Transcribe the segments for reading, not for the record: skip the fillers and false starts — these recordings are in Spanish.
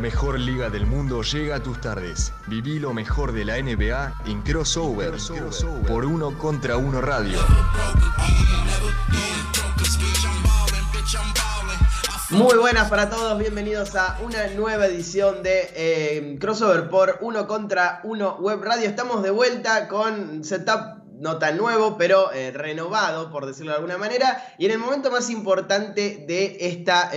mejor liga del mundo llega a tus tardes. Viví lo mejor de la NBA en Crossover, por Uno Contra Uno Radio. Muy buenas para todos, bienvenidos a una nueva edición de Crossover por Uno Contra Uno Web Radio. Estamos de vuelta con setup no tan nuevo, pero renovado, por decirlo de alguna manera, y en el momento más importante de esta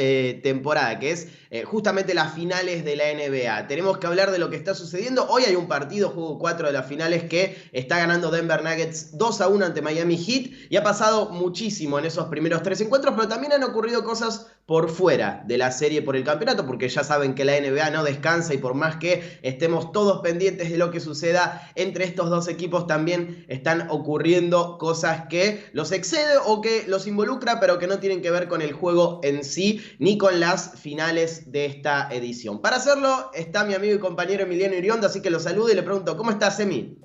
temporada, que es justamente las finales de la NBA. Tenemos que hablar de lo que está sucediendo. Hoy hay un partido, juego 4 de las finales, que está ganando Denver Nuggets 2-1 ante Miami Heat, y ha pasado muchísimo en esos primeros 3 encuentros, pero también han ocurrido cosas por fuera de la serie por el campeonato, porque ya saben que la NBA no descansa, y por más que estemos todos pendientes de lo que suceda entre estos dos equipos, también están ocurriendo cosas que los excede o que los involucra, pero que no tienen que ver con el juego en sí, ni con las finales de esta edición. Para hacerlo está mi amigo y compañero Emiliano Iriondo, así que lo saludo y le pregunto, ¿cómo estás, Emi?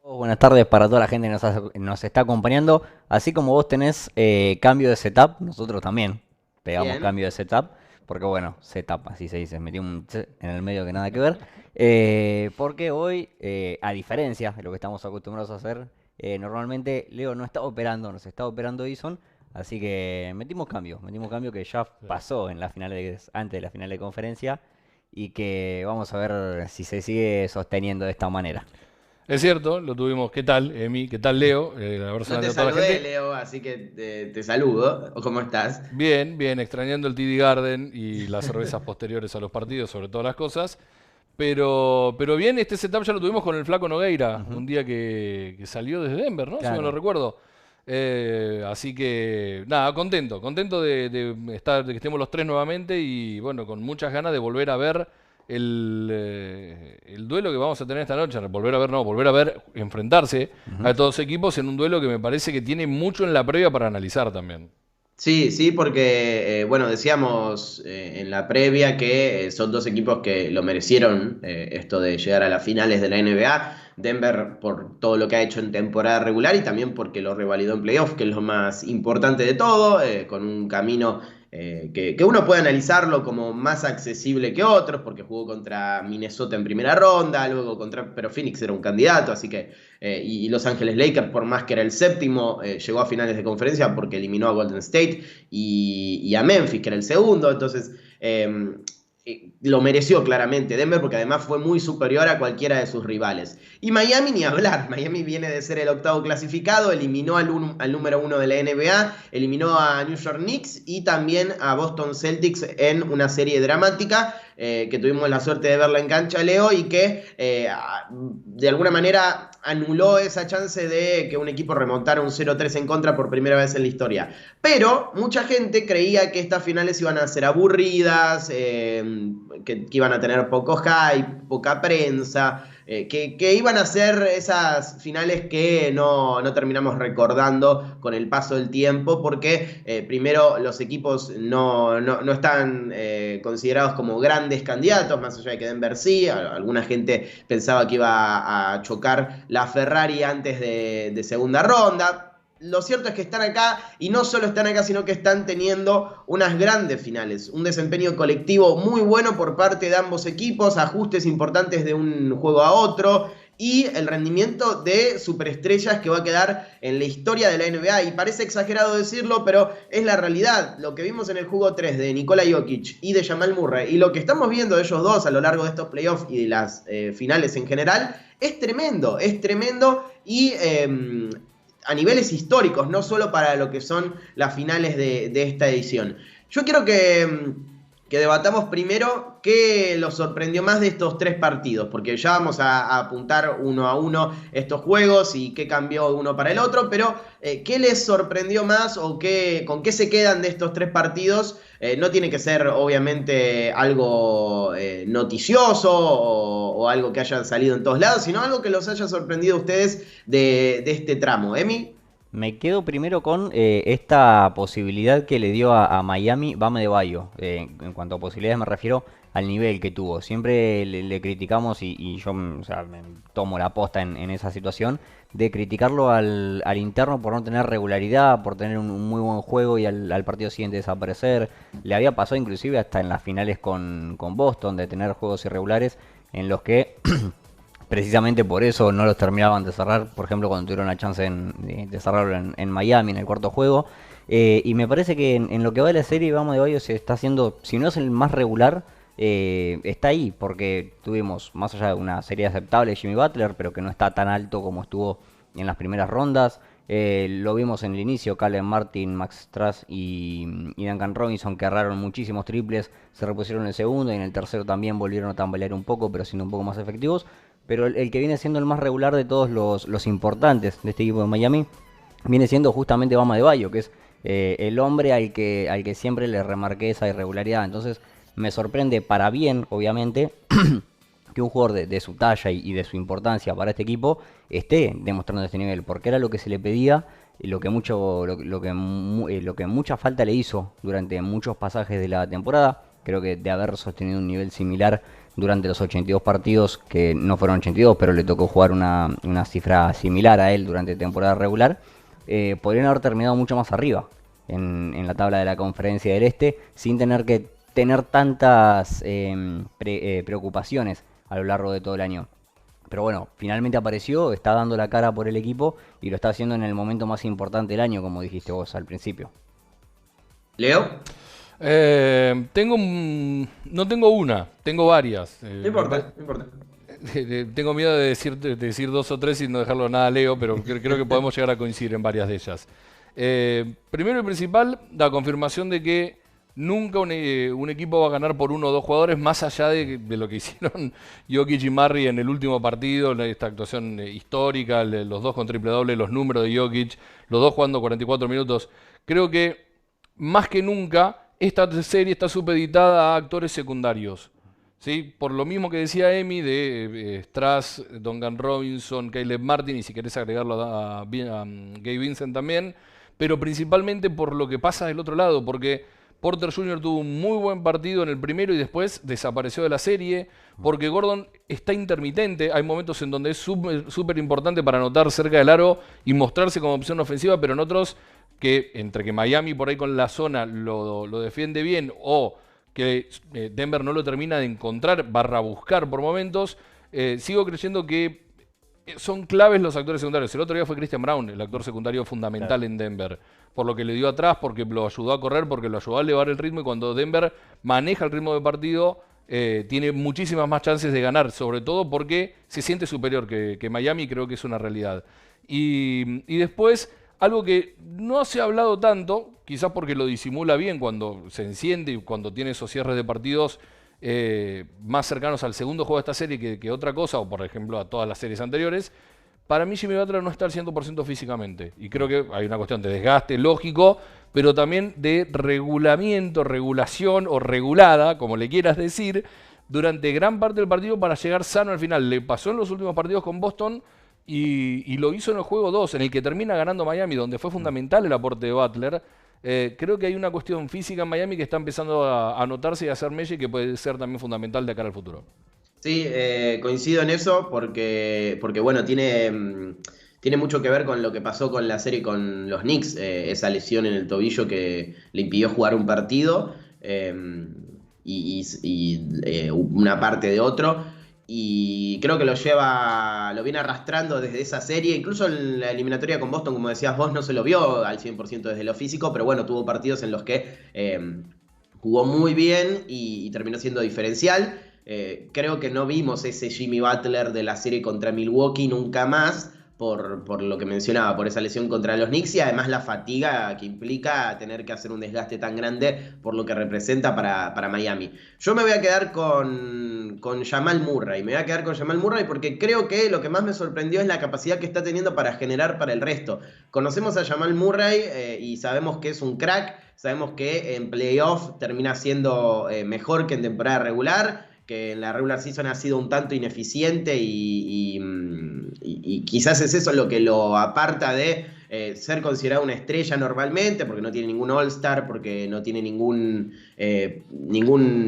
Buenas tardes para toda la gente que nos está acompañando. Así como vos tenés cambio de setup, nosotros también pegamos Bien. cambio de setup. Porque bueno, setup, así se dice, metí un ch en el medio que nada que ver. Porque hoy, a diferencia de lo que estamos acostumbrados a hacer, normalmente Leo no está operando, nos está operando Ison. Así que metimos cambio que ya pasó en las finales, antes de la final de conferencia. Y que vamos a ver si se sigue sosteniendo de esta manera. Es cierto, lo tuvimos. ¿Qué tal, Emi? ¿Qué tal, Leo? No te saludé, Leo, así que te saludo. ¿Cómo estás? Bien, bien, extrañando el TD Garden y las cervezas posteriores a los partidos, sobre todas las cosas. Pero bien, este setup ya lo tuvimos con el Flaco Nogueira, un día que salió desde Denver, ¿no? Claro. Si me lo recuerdo. Así que, nada, contento de estar, de que estemos los tres nuevamente y, bueno, con muchas ganas de volver a ver el duelo que vamos a tener esta noche. Volver a ver enfrentarse a estos dos equipos en un duelo que me parece que tiene mucho en la previa para analizar también. Sí, porque, bueno, decíamos en la previa que son dos equipos que lo merecieron, esto de llegar a las finales de la NBA. Denver por todo lo que ha hecho en temporada regular y también porque lo revalidó en playoff, que es lo más importante de todo, con un camino que uno puede analizarlo como más accesible que otros, porque jugó contra Minnesota en primera ronda, luego pero Phoenix era un candidato, así que y Los Ángeles Lakers, por más que era el séptimo, llegó a finales de conferencia porque eliminó a Golden State y a Memphis, que era el segundo. Entonces lo mereció claramente Denver, porque además fue muy superior a cualquiera de sus rivales. Y Miami ni hablar. Miami viene de ser el octavo clasificado, eliminó al número 1 de la NBA, eliminó a New York Knicks y también a Boston Celtics en una serie dramática que tuvimos la suerte de verla en cancha, Leo, y que de alguna manera anuló esa chance de que un equipo remontara un 0-3 en contra por primera vez en la historia. Pero mucha gente creía que estas finales iban a ser aburridas, que iban a tener poco hype, poca prensa, que iban a ser esas finales que no terminamos recordando con el paso del tiempo, porque primero los equipos no están considerados como grandes candidatos, más allá de que Denver sí. Alguna gente pensaba que iba a chocar la Ferrari antes de segunda ronda. Lo cierto es que están acá, y no solo están acá, sino que están teniendo unas grandes finales. Un desempeño colectivo muy bueno por parte de ambos equipos, ajustes importantes de un juego a otro, y el rendimiento de superestrellas que va a quedar en la historia de la NBA. Y parece exagerado decirlo, pero es la realidad. Lo que vimos en el juego 3 de Nikola Jokic y de Jamal Murray, y lo que estamos viendo de ellos dos a lo largo de estos playoffs y de las finales en general, es tremendo, y a niveles históricos, no solo para lo que son las finales de esta edición. Yo quiero que debatamos primero qué los sorprendió más de estos 3 partidos, porque ya vamos a apuntar uno a uno estos juegos y qué cambió uno para el otro, pero ¿qué les sorprendió más o con qué se quedan de estos 3 partidos? No tiene que ser obviamente algo noticioso o algo que haya salido en todos lados, sino algo que los haya sorprendido a ustedes de este tramo. ¿Emi? Me quedo primero con esta posibilidad que le dio a Miami Bam Adebayo. En cuanto a posibilidades me refiero al nivel que tuvo. Siempre le criticamos y yo o sea, me tomo la posta en esa situación de criticarlo al interno por no tener regularidad, por tener un muy buen juego y al partido siguiente desaparecer. Le había pasado inclusive hasta en las finales con Boston de tener juegos irregulares en los que precisamente por eso no los terminaban de cerrar, por ejemplo, cuando tuvieron la chance de cerrarlo en Miami en el cuarto juego. Y me parece que en lo que va de la serie, Bam Adebayo se está haciendo, si no es el más regular, está ahí, porque tuvimos, más allá de una serie aceptable, Jimmy Butler, pero que no está tan alto como estuvo en las primeras rondas. Lo vimos en el inicio, Caleb Martin, Max Strus y Duncan Robinson, que erraron muchísimos triples, se repusieron en el segundo y en el tercero también volvieron a tambalear un poco, pero siendo un poco más efectivos. Pero el que viene siendo el más regular de todos los importantes de este equipo de Miami viene siendo justamente Bam Adebayo, que es el hombre al que siempre le remarqué esa irregularidad. Entonces me sorprende para bien, obviamente, que un jugador de su talla y de su importancia para este equipo esté demostrando este nivel, porque era lo que se le pedía y lo que mucha falta le hizo durante muchos pasajes de la temporada. Creo que de haber sostenido un nivel similar durante los 82 partidos, que no fueron 82, pero le tocó jugar una cifra similar a él durante temporada regular, podrían haber terminado mucho más arriba en la tabla de la Conferencia del Este, sin tener que tener tantas preocupaciones a lo largo de todo el año. Pero bueno, finalmente apareció, está dando la cara por el equipo y lo está haciendo en el momento más importante del año, como dijiste vos al principio. ¿Leo? No tengo una, tengo varias. No importa, no importa. Tengo miedo de decir dos o tres y no dejarlo nada a Leo, pero creo que podemos llegar a coincidir en varias de ellas. Primero y principal, la confirmación de que nunca un equipo va a ganar por uno o dos jugadores, más allá de lo que hicieron Jokic y Murray en el último partido, esta actuación histórica, los dos con triple doble, los números de Jokic, los dos jugando 44 minutos. Creo que más que nunca esta serie está supeditada a actores secundarios, ¿sí? Por lo mismo que decía Emi de Strus, Duncan Robinson, Caleb Martin, y si querés agregarlo a Gabe Vincent también, pero principalmente por lo que pasa del otro lado, porque Porter Jr. tuvo un muy buen partido en el primero y después desapareció de la serie, porque Gordon está intermitente. Hay momentos en donde es súper importante para anotar cerca del aro y mostrarse como opción ofensiva, pero en otros que entre que Miami por ahí con la zona lo defiende bien o que Denver no lo termina de encontrar, buscar por momentos, sigo creyendo que son claves los actores secundarios. El otro día fue Christian Braun, el actor secundario fundamental, claro, en Denver, por lo que le dio atrás, porque lo ayudó a correr, porque lo ayudó a elevar el ritmo, y cuando Denver maneja el ritmo de partido, tiene muchísimas más chances de ganar, sobre todo porque se siente superior que Miami, creo que es una realidad. Y después, algo que no se ha hablado tanto, quizás porque lo disimula bien cuando se enciende y cuando tiene esos cierres de partidos más cercanos al segundo juego de esta serie que otra cosa, o por ejemplo a todas las series anteriores. Para mí Jimmy Butler no está al 100% físicamente, y creo que hay una cuestión de desgaste lógico, pero también de regulamiento, regulación o regulada, como le quieras decir, durante gran parte del partido para llegar sano al final. Le pasó en los últimos partidos con Boston y lo hizo en el juego 2, en el que termina ganando Miami, donde fue fundamental el aporte de Butler. Creo que hay una cuestión física en Miami que está empezando a notarse y a hacer mella, y que puede ser también fundamental de cara al futuro. Sí, coincido en eso porque bueno, tiene mucho que ver con lo que pasó con la serie con los Knicks, esa lesión en el tobillo que le impidió jugar un partido y una parte de otro. Y creo que lo viene arrastrando desde esa serie. Incluso en la eliminatoria con Boston, como decías vos, no se lo vio al 100% desde lo físico, pero bueno, tuvo partidos en los que jugó muy bien y terminó siendo diferencial. Creo que no vimos ese Jimmy Butler de la serie contra Milwaukee nunca más, por lo que mencionaba, por esa lesión contra los Knicks, y además la fatiga que implica tener que hacer un desgaste tan grande por lo que representa para Miami. Yo me voy a quedar con Jamal Murray. Me voy a quedar con Jamal Murray porque creo que lo que más me sorprendió es la capacidad que está teniendo para generar para el resto. Conocemos a Jamal Murray y sabemos que es un crack, sabemos que en playoff termina siendo mejor que en temporada regular, que en la regular season ha sido un tanto ineficiente y quizás es eso lo que lo aparta de ser considerado una estrella normalmente, porque no tiene ningún All-Star, porque no tiene ningún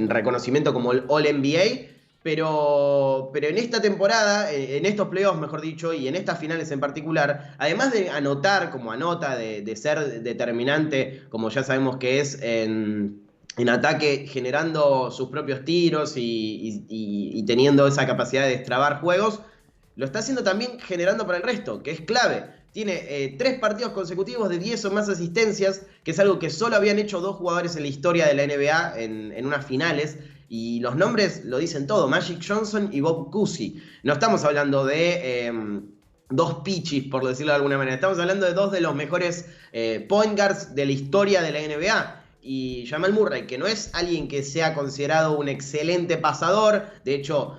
reconocimiento como el All-NBA. Pero en esta temporada, en estos playoffs, mejor dicho, y en estas finales en particular, además de anotar como anota, de ser determinante, como ya sabemos que es en ataque, generando sus propios tiros y teniendo esa capacidad de destrabar juegos, lo está haciendo también generando para el resto, que es clave. Tiene 3 partidos consecutivos de 10 o más asistencias, que es algo que solo habían hecho 2 jugadores en la historia de la NBA en unas finales. Y los nombres lo dicen todo, Magic Johnson y Bob Cousy. No estamos hablando de 2 pichis, por decirlo de alguna manera. Estamos hablando de 2 de los mejores point guards de la historia de la NBA. Y Jamal Murray, que no es alguien que sea considerado un excelente pasador. De hecho,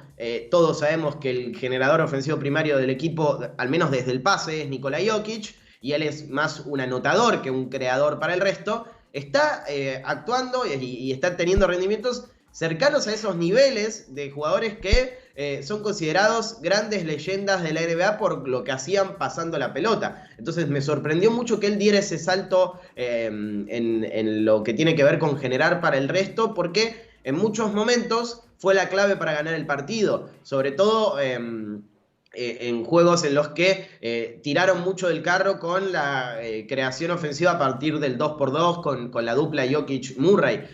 todos sabemos que el generador ofensivo primario del equipo, al menos desde el pase, es Nikola Jokic. Y él es más un anotador que un creador para el resto. Está actuando y está teniendo rendimientos cercanos a esos niveles de jugadores que son considerados grandes leyendas de la NBA por lo que hacían pasando la pelota. Entonces me sorprendió mucho que él diera ese salto en lo que tiene que ver con generar para el resto, porque en muchos momentos fue la clave para ganar el partido, sobre todo en juegos en los que tiraron mucho del carro con la creación ofensiva a partir del 2x2 con la dupla Jokic-Murray.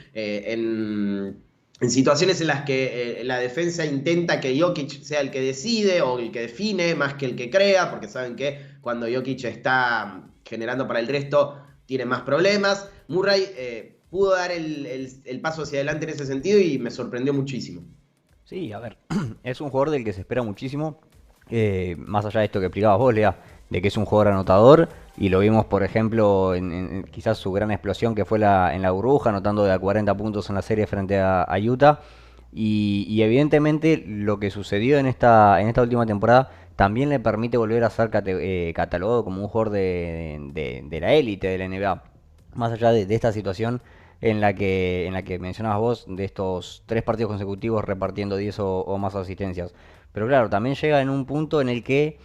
En situaciones en las que la defensa intenta que Jokic sea el que decide o el que define más que el que crea, porque saben que cuando Jokic está generando para el resto tiene más problemas. Murray pudo dar el paso hacia adelante en ese sentido y me sorprendió muchísimo. Sí, a ver, es un jugador del que se espera muchísimo, más allá de esto que explicabas vos, Lea, de que es un jugador anotador, y lo vimos, por ejemplo, en quizás su gran explosión que fue en la burbuja, anotando de a 40 puntos en la serie frente a Utah, y evidentemente lo que sucedió en esta última temporada también le permite volver a ser catalogado como un jugador de la élite de la NBA, más allá de esta situación en la que mencionabas vos, de estos 3 partidos consecutivos repartiendo 10 o más asistencias. Pero claro, también llega en un punto en el que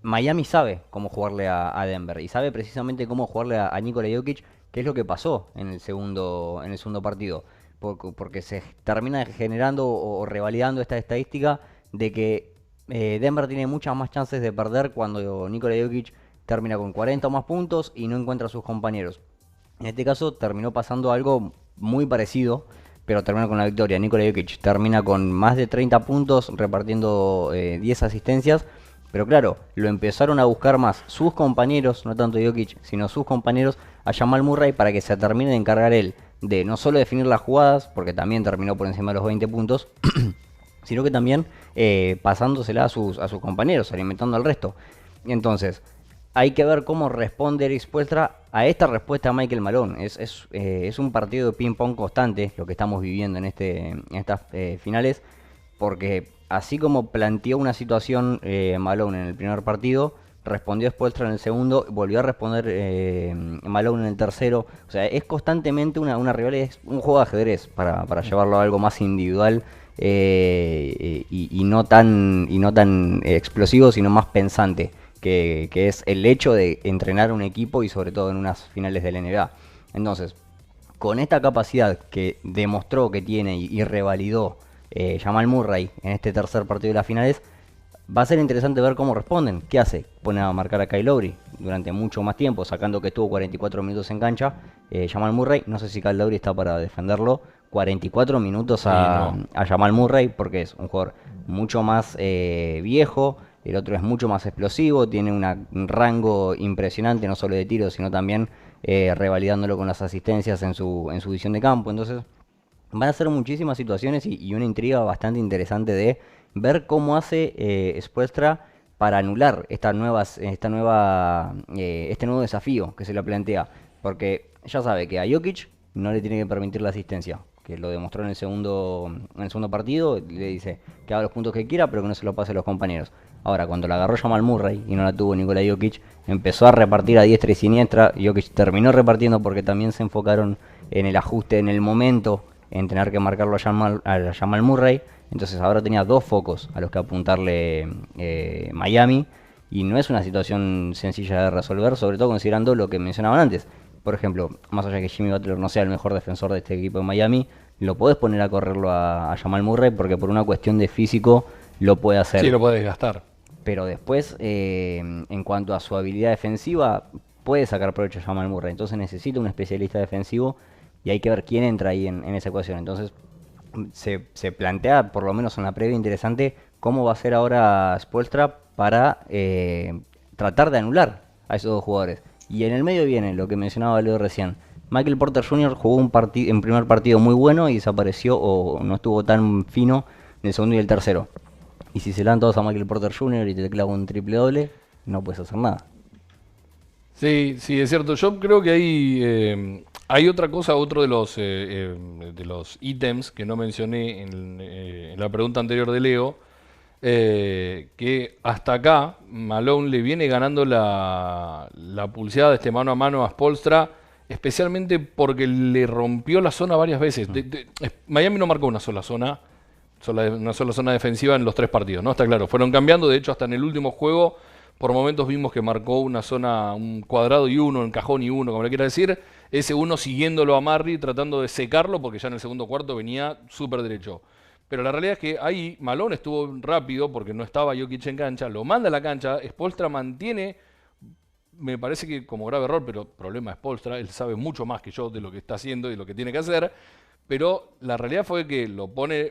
Miami sabe cómo jugarle a Denver y sabe precisamente cómo jugarle a Nikola Jokic, que es lo que pasó en el segundo partido. Porque se termina generando o revalidando esta estadística de que Denver tiene muchas más chances de perder cuando Nikola Jokic termina con 40 o más puntos y no encuentra a sus compañeros. En este caso terminó pasando algo muy parecido, pero termina con la victoria. Nikola Jokic termina con más de 30 puntos, repartiendo 10 asistencias. Pero claro, lo empezaron a buscar más sus compañeros, no tanto Jokic, sino sus compañeros, a Jamal Murray para que se termine de encargar él de no solo definir las jugadas, porque también terminó por encima de los 20 puntos, sino que también pasándosela a sus compañeros, alimentando al resto. Y entonces, hay que ver cómo responde Erik Spoelstra a esta respuesta a Michael Malone. Es un partido de ping-pong constante lo que estamos viviendo en estas finales, porque así como planteó una situación Malone en el primer partido, respondió Spoelstra en el segundo, volvió a responder Malone en el tercero. O sea, es constantemente una rivalidad, es un juego de ajedrez para llevarlo a algo más individual y no tan explosivo, sino más pensante, que es el hecho de entrenar un equipo y sobre todo en unas finales de la NBA. Entonces, con esta capacidad que demostró que tiene y revalidó Jamal Murray en este tercer partido de las finales, va a ser interesante ver cómo responden. ¿Qué hace? Pone a marcar a Kyle Lowry durante mucho más tiempo, sacando que estuvo 44 minutos en cancha. Jamal Murray, no sé si Kyle Lowry está para defenderlo. 44 minutos a Jamal Murray, porque es un jugador mucho más viejo, el otro es mucho más explosivo, tiene un rango impresionante, no solo de tiro, sino también revalidándolo con las asistencias en su visión de campo. Entonces, van a ser muchísimas situaciones y una intriga bastante interesante de ver cómo hace Spoelstra para anular este nuevo desafío que se le plantea. Porque ya sabe que a Jokic no le tiene que permitir la asistencia, que lo demostró en el segundo partido. Le dice que haga los puntos que quiera, pero que no se lo pase a los compañeros. Ahora, cuando la agarró Jamal Murray y no la tuvo Nikola Jokic, empezó a repartir a diestra y siniestra. Jokic terminó repartiendo porque también se enfocaron en el ajuste, en el momento, en tener que marcarlo a Jamal Murray. Entonces ahora tenía 2 focos a los que apuntarle Miami. Y no es una situación sencilla de resolver, sobre todo considerando lo que mencionaban antes. Por ejemplo, más allá de que Jimmy Butler no sea el mejor defensor de este equipo de Miami, lo podés poner a correrlo a Jamal Murray porque por una cuestión de físico lo puede hacer. Sí, lo podés gastar. Pero después, en cuanto a su habilidad defensiva, puede sacar provecho a Jamal Murray. Entonces necesita un especialista defensivo y hay que ver quién entra ahí en esa ecuación. Entonces se plantea, por lo menos en la previa interesante, cómo va a ser ahora Spoelstra para tratar de anular a esos dos jugadores. Y en el medio viene lo que mencionaba Leo recién. Michael Porter Jr. jugó un primer partido muy bueno y desapareció o no estuvo tan fino en el segundo y el tercero. Y si se le dan todos a Michael Porter Jr. y te clava un triple doble, no puedes hacer nada. Sí, sí, es cierto. Yo creo que hay otra cosa, otro de los ítems que no mencioné en la pregunta anterior de Leo, que hasta acá Malone le viene ganando la pulseada de este mano a mano a Spoelstra, especialmente porque le rompió la zona varias veces. Miami no marcó una sola zona defensiva en los 3 partidos, ¿no? Está claro, fueron cambiando, de hecho hasta en el último juego por momentos vimos que marcó una zona, un cuadrado y uno, un cajón y uno, como le quiera decir, ese uno siguiéndolo a Murray, tratando de secarlo porque ya en el segundo cuarto venía súper derecho. Pero la realidad es que ahí Malone estuvo rápido porque no estaba Jokic en cancha, lo manda a la cancha, Spoelstra mantiene, me parece que como grave error, pero problema de Spoelstra, él sabe mucho más que yo de lo que está haciendo y lo que tiene que hacer, pero la realidad fue que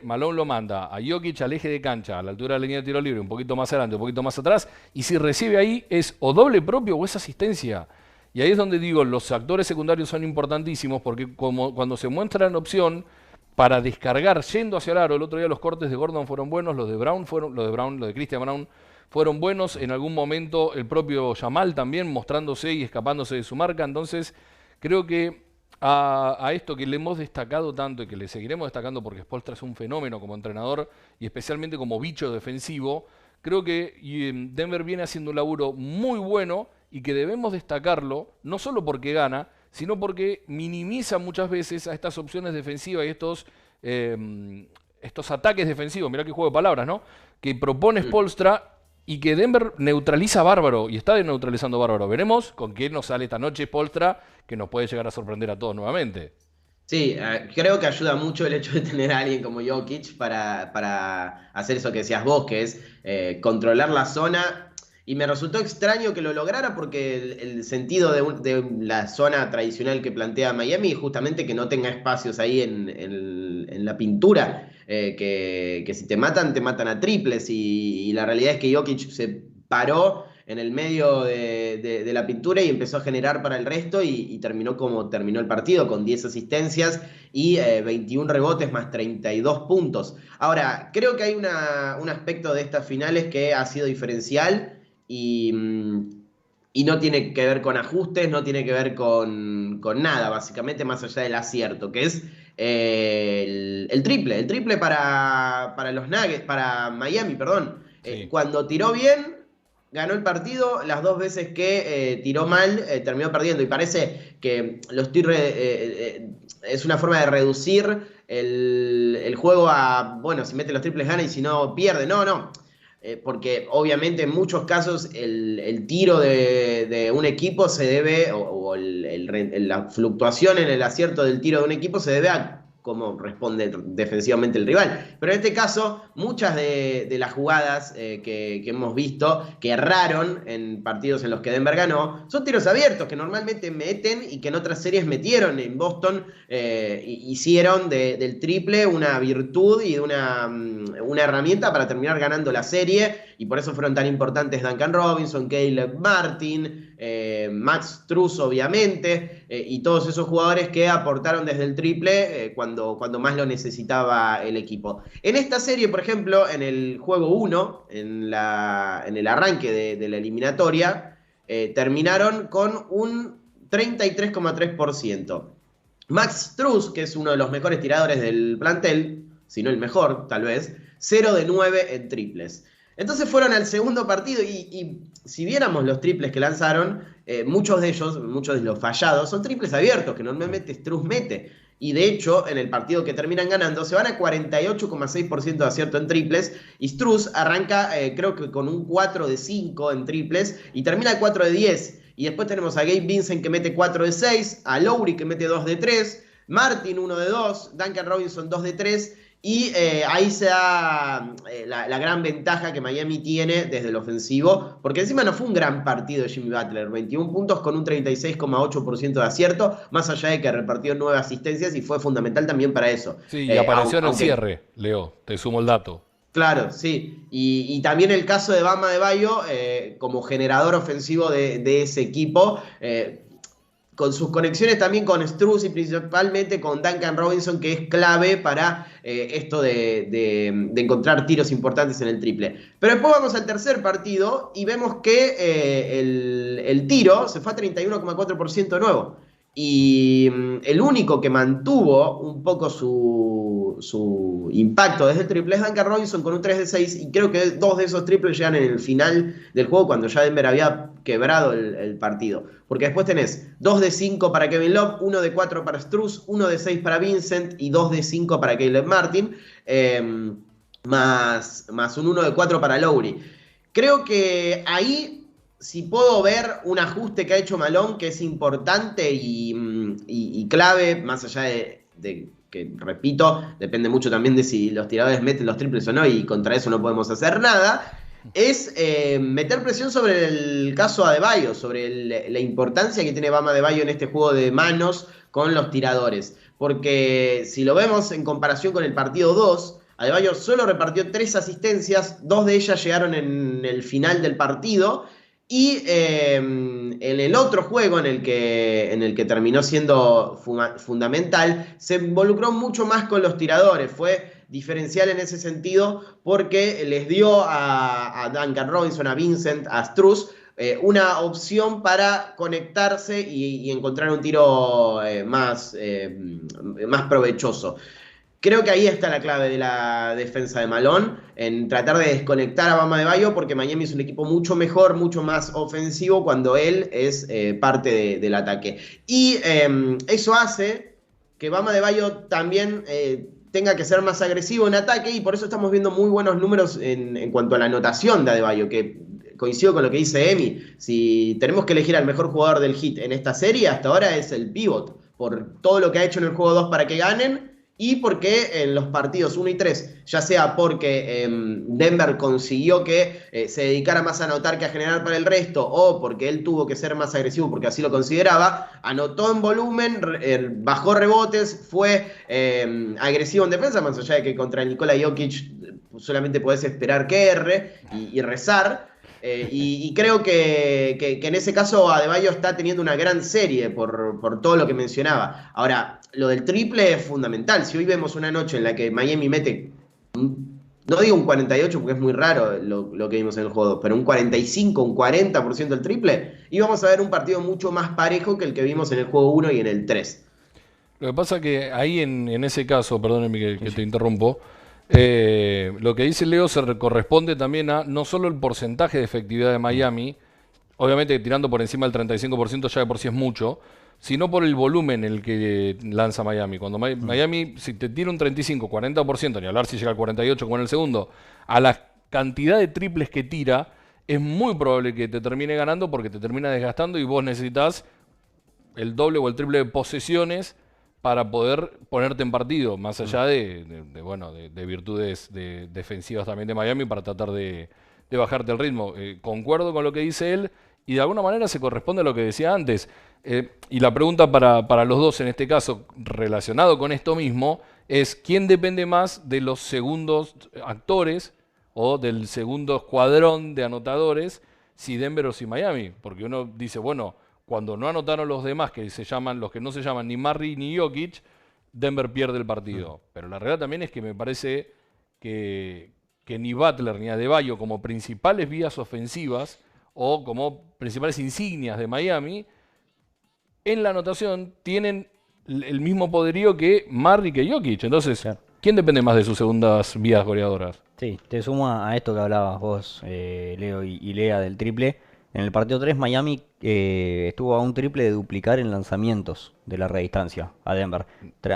Malone lo manda a Jokic al eje de cancha, a la altura de la línea de tiro libre, un poquito más adelante, un poquito más atrás, y si recibe ahí es o doble propio o es asistencia. Y ahí es donde digo, los actores secundarios son importantísimos porque cuando se muestra en opción para descargar yendo hacia el aro, el otro día los cortes de Gordon fueron buenos, los de Christian Brown fueron buenos, en algún momento el propio Jamal también mostrándose y escapándose de su marca, entonces creo que a esto que le hemos destacado tanto y que le seguiremos destacando porque Spoelstra es un fenómeno como entrenador y especialmente como bicho defensivo, creo que Denver viene haciendo un laburo muy bueno y que debemos destacarlo, no solo porque gana, sino porque minimiza muchas veces a estas opciones defensivas y estos ataques defensivos, mirá qué juego de palabras, ¿no? Que propone Spoelstra y que Denver neutraliza bárbaro y está neutralizando bárbaro. Veremos con qué nos sale esta noche Spoelstra, que nos puede llegar a sorprender a todos nuevamente. Sí, creo que ayuda mucho el hecho de tener a alguien como Jokic para hacer eso que decías vos, que es controlar la zona. Y me resultó extraño que lo lograra porque el sentido de la zona tradicional que plantea Miami es justamente que no tenga espacios ahí en la pintura, que si te matan a triples y la realidad es que Jokic se paró en el medio de la pintura y empezó a generar para el resto y terminó como terminó el partido, con 10 asistencias y 21 rebotes más 32 puntos. Ahora, creo que hay un aspecto de estas finales que ha sido diferencial y no tiene que ver con ajustes, no tiene que ver con nada, básicamente, más allá del acierto, que es el triple para los Nuggets, para Miami, perdón. Sí. Cuando tiró bien, ganó el partido, las 2 veces que tiró mal, terminó perdiendo, y parece que los tiros es una forma de reducir el juego a, bueno, si mete los triples gana y si no pierde, no. Porque obviamente en muchos casos el tiro de un equipo se debe, o la fluctuación en el acierto del tiro de un equipo se debe a cómo responde defensivamente el rival. Pero en este caso, muchas de las jugadas que hemos visto, que erraron en partidos en los que Denver ganó, son tiros abiertos que normalmente meten y que en otras series metieron. En Boston hicieron del triple una virtud y una herramienta para terminar ganando la serie, y por eso fueron tan importantes Duncan Robinson, Caleb Martin, Max Strus obviamente, y todos esos jugadores que aportaron desde el triple cuando más lo necesitaba el equipo. En esta serie, por ejemplo, en el juego 1, en el arranque de la eliminatoria, terminaron con un 33,3%. Max Strus, que es uno de los mejores tiradores del plantel, si no el mejor, tal vez, 0 de 9 en triples. Entonces fueron al segundo partido y si viéramos los triples que lanzaron, muchos de los fallados, son triples abiertos que normalmente Strus mete. Y de hecho, en el partido que terminan ganando, se van a 48,6% de acierto en triples. Y Strus arranca, creo que con un 4 de 5 en triples y termina 4 de 10. Y después tenemos a Gabe Vincent que mete 4 de 6, a Lowry que mete 2 de 3, Martin 1 de 2, Duncan Robinson 2 de 3. Y ahí se da la gran ventaja que Miami tiene desde el ofensivo, porque encima no fue un gran partido de Jimmy Butler, 21 puntos con un 36,8% de acierto, más allá de que repartió 9 asistencias y fue fundamental también para eso. Sí, y apareció en el cierre, Leo, te sumo el dato. Claro, sí. Y también el caso de Bam Adebayo como generador ofensivo de ese equipo, con sus conexiones también con Strus y principalmente con Duncan Robinson, que es clave para esto de encontrar tiros importantes en el triple. Pero después vamos al tercer partido y vemos que el tiro se fue a 31,4% de nuevo. Y el único que mantuvo un poco su impacto desde el triple es Duncan Robinson con un 3 de 6, y creo que 2 de esos triples llegan en el final del juego cuando ya Denver había quebrado el partido. Porque después tenés 2 de 5 para Kevin Love, 1 de 4 para Strus, 1 de 6 para Vincent y 2 de 5 para Caleb Martin, más un 1 de 4 para Lowry. Creo que ahí, si puedo ver un ajuste que ha hecho Malone, que es importante y clave, más allá de que, repito, depende mucho también de si los tiradores meten los triples o no, y contra eso no podemos hacer nada, es meter presión sobre el caso Adebayo, sobre la importancia que tiene Bam Adebayo en este juego de manos con los tiradores. Porque si lo vemos en comparación con el partido 2, Adebayo solo repartió 3 asistencias, 2 de ellas llegaron en el final del partido. Y en el otro juego en el que terminó siendo fundamental, se involucró mucho más con los tiradores. Fue diferencial en ese sentido porque les dio a Duncan Robinson, a Vincent, a Strus una opción para conectarse y encontrar un tiro más provechoso. Creo que ahí está la clave de la defensa de Malone, en tratar de desconectar a Bam Adebayo, porque Miami es un equipo mucho mejor, mucho más ofensivo cuando él es parte del ataque. Y eso hace que Bam Adebayo también tenga que ser más agresivo en ataque, y por eso estamos viendo muy buenos números en cuanto a la anotación de Adebayo, que coincido con lo que dice Emi. Si tenemos que elegir al mejor jugador del Heat en esta serie, hasta ahora es el pivot, por todo lo que ha hecho en el juego 2 para que ganen, y porque en los partidos 1 y 3, ya sea porque Denver consiguió que se dedicara más a anotar que a generar para el resto, o porque él tuvo que ser más agresivo porque así lo consideraba, anotó en volumen, bajó rebotes, fue agresivo en defensa, más allá de que contra Nikola Jokic solamente podés esperar que erre y rezar. Y creo que en ese caso Adebayo está teniendo una gran serie por todo lo que mencionaba. Ahora, lo del triple es fundamental. Si hoy vemos una noche en la que Miami mete, no digo un 48 porque es muy raro lo que vimos en el juego, pero un 45, un 40% del triple, y vamos a ver un partido mucho más parejo que el que vimos en el juego 1 y en el 3. Lo que pasa que ahí en ese caso, perdóneme que te interrumpo, lo que dice Leo se corresponde también a no solo el porcentaje de efectividad de Miami, obviamente tirando por encima del 35% ya de por sí es mucho, sino por el volumen en el que lanza Miami. Cuando Miami, si te tira un 35, 40%, ni hablar si llega al 48 como en el segundo, a la cantidad de triples que tira, es muy probable que te termine ganando porque te termina desgastando y vos necesitas el doble o el triple de posesiones para poder ponerte en partido, más allá de virtudes defensivas también de Miami para tratar de bajarte el ritmo. Concuerdo con lo que dice él y de alguna manera se corresponde a lo que decía antes. Y la pregunta para los dos en este caso, relacionado con esto mismo, es ¿quién depende más de los segundos actores o del segundo escuadrón de anotadores, si Denver o si Miami? Porque uno dice, bueno, cuando no anotaron los demás, los que no se llaman ni Murray ni Jokic, Denver pierde el partido. Pero la realidad también es que me parece que ni Butler ni Adebayo como principales vías ofensivas o como principales insignias de Miami, en la anotación tienen el mismo poderío que Murray y que Jokic. Entonces, claro, ¿quién depende más de sus segundas vías goleadoras? Sí, te sumo a esto que hablabas vos, Leo y Lea, del triple. En el partido 3 Miami estuvo a un triple de duplicar en lanzamientos de la redistancia a Denver.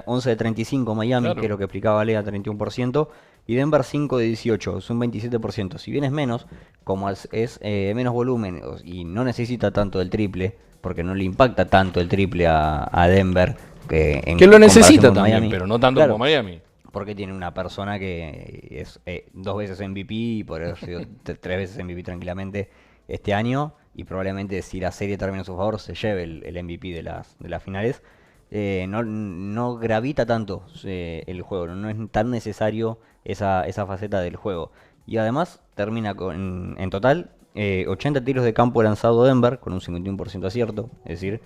11 de 35 Miami, que es Claro. lo que explicaba Lea, 31%, y Denver 5 de 18, es un 27%. Si bien es menos, como es menos volumen y no necesita tanto el triple, porque no le impacta tanto el triple a Denver en Que lo comparación necesita con también, Miami. pero no tanto Claro, como Miami. porque tiene una persona que es 2 veces MVP y por haber sido 3 veces MVP tranquilamente este año, y probablemente si la serie termina a su favor se lleve el MVP de las finales. No gravita tanto el juego, no es tan necesario esa faceta del juego. Y además termina en total 80 tiros de campo lanzado Denver con un 51% acierto, es decir,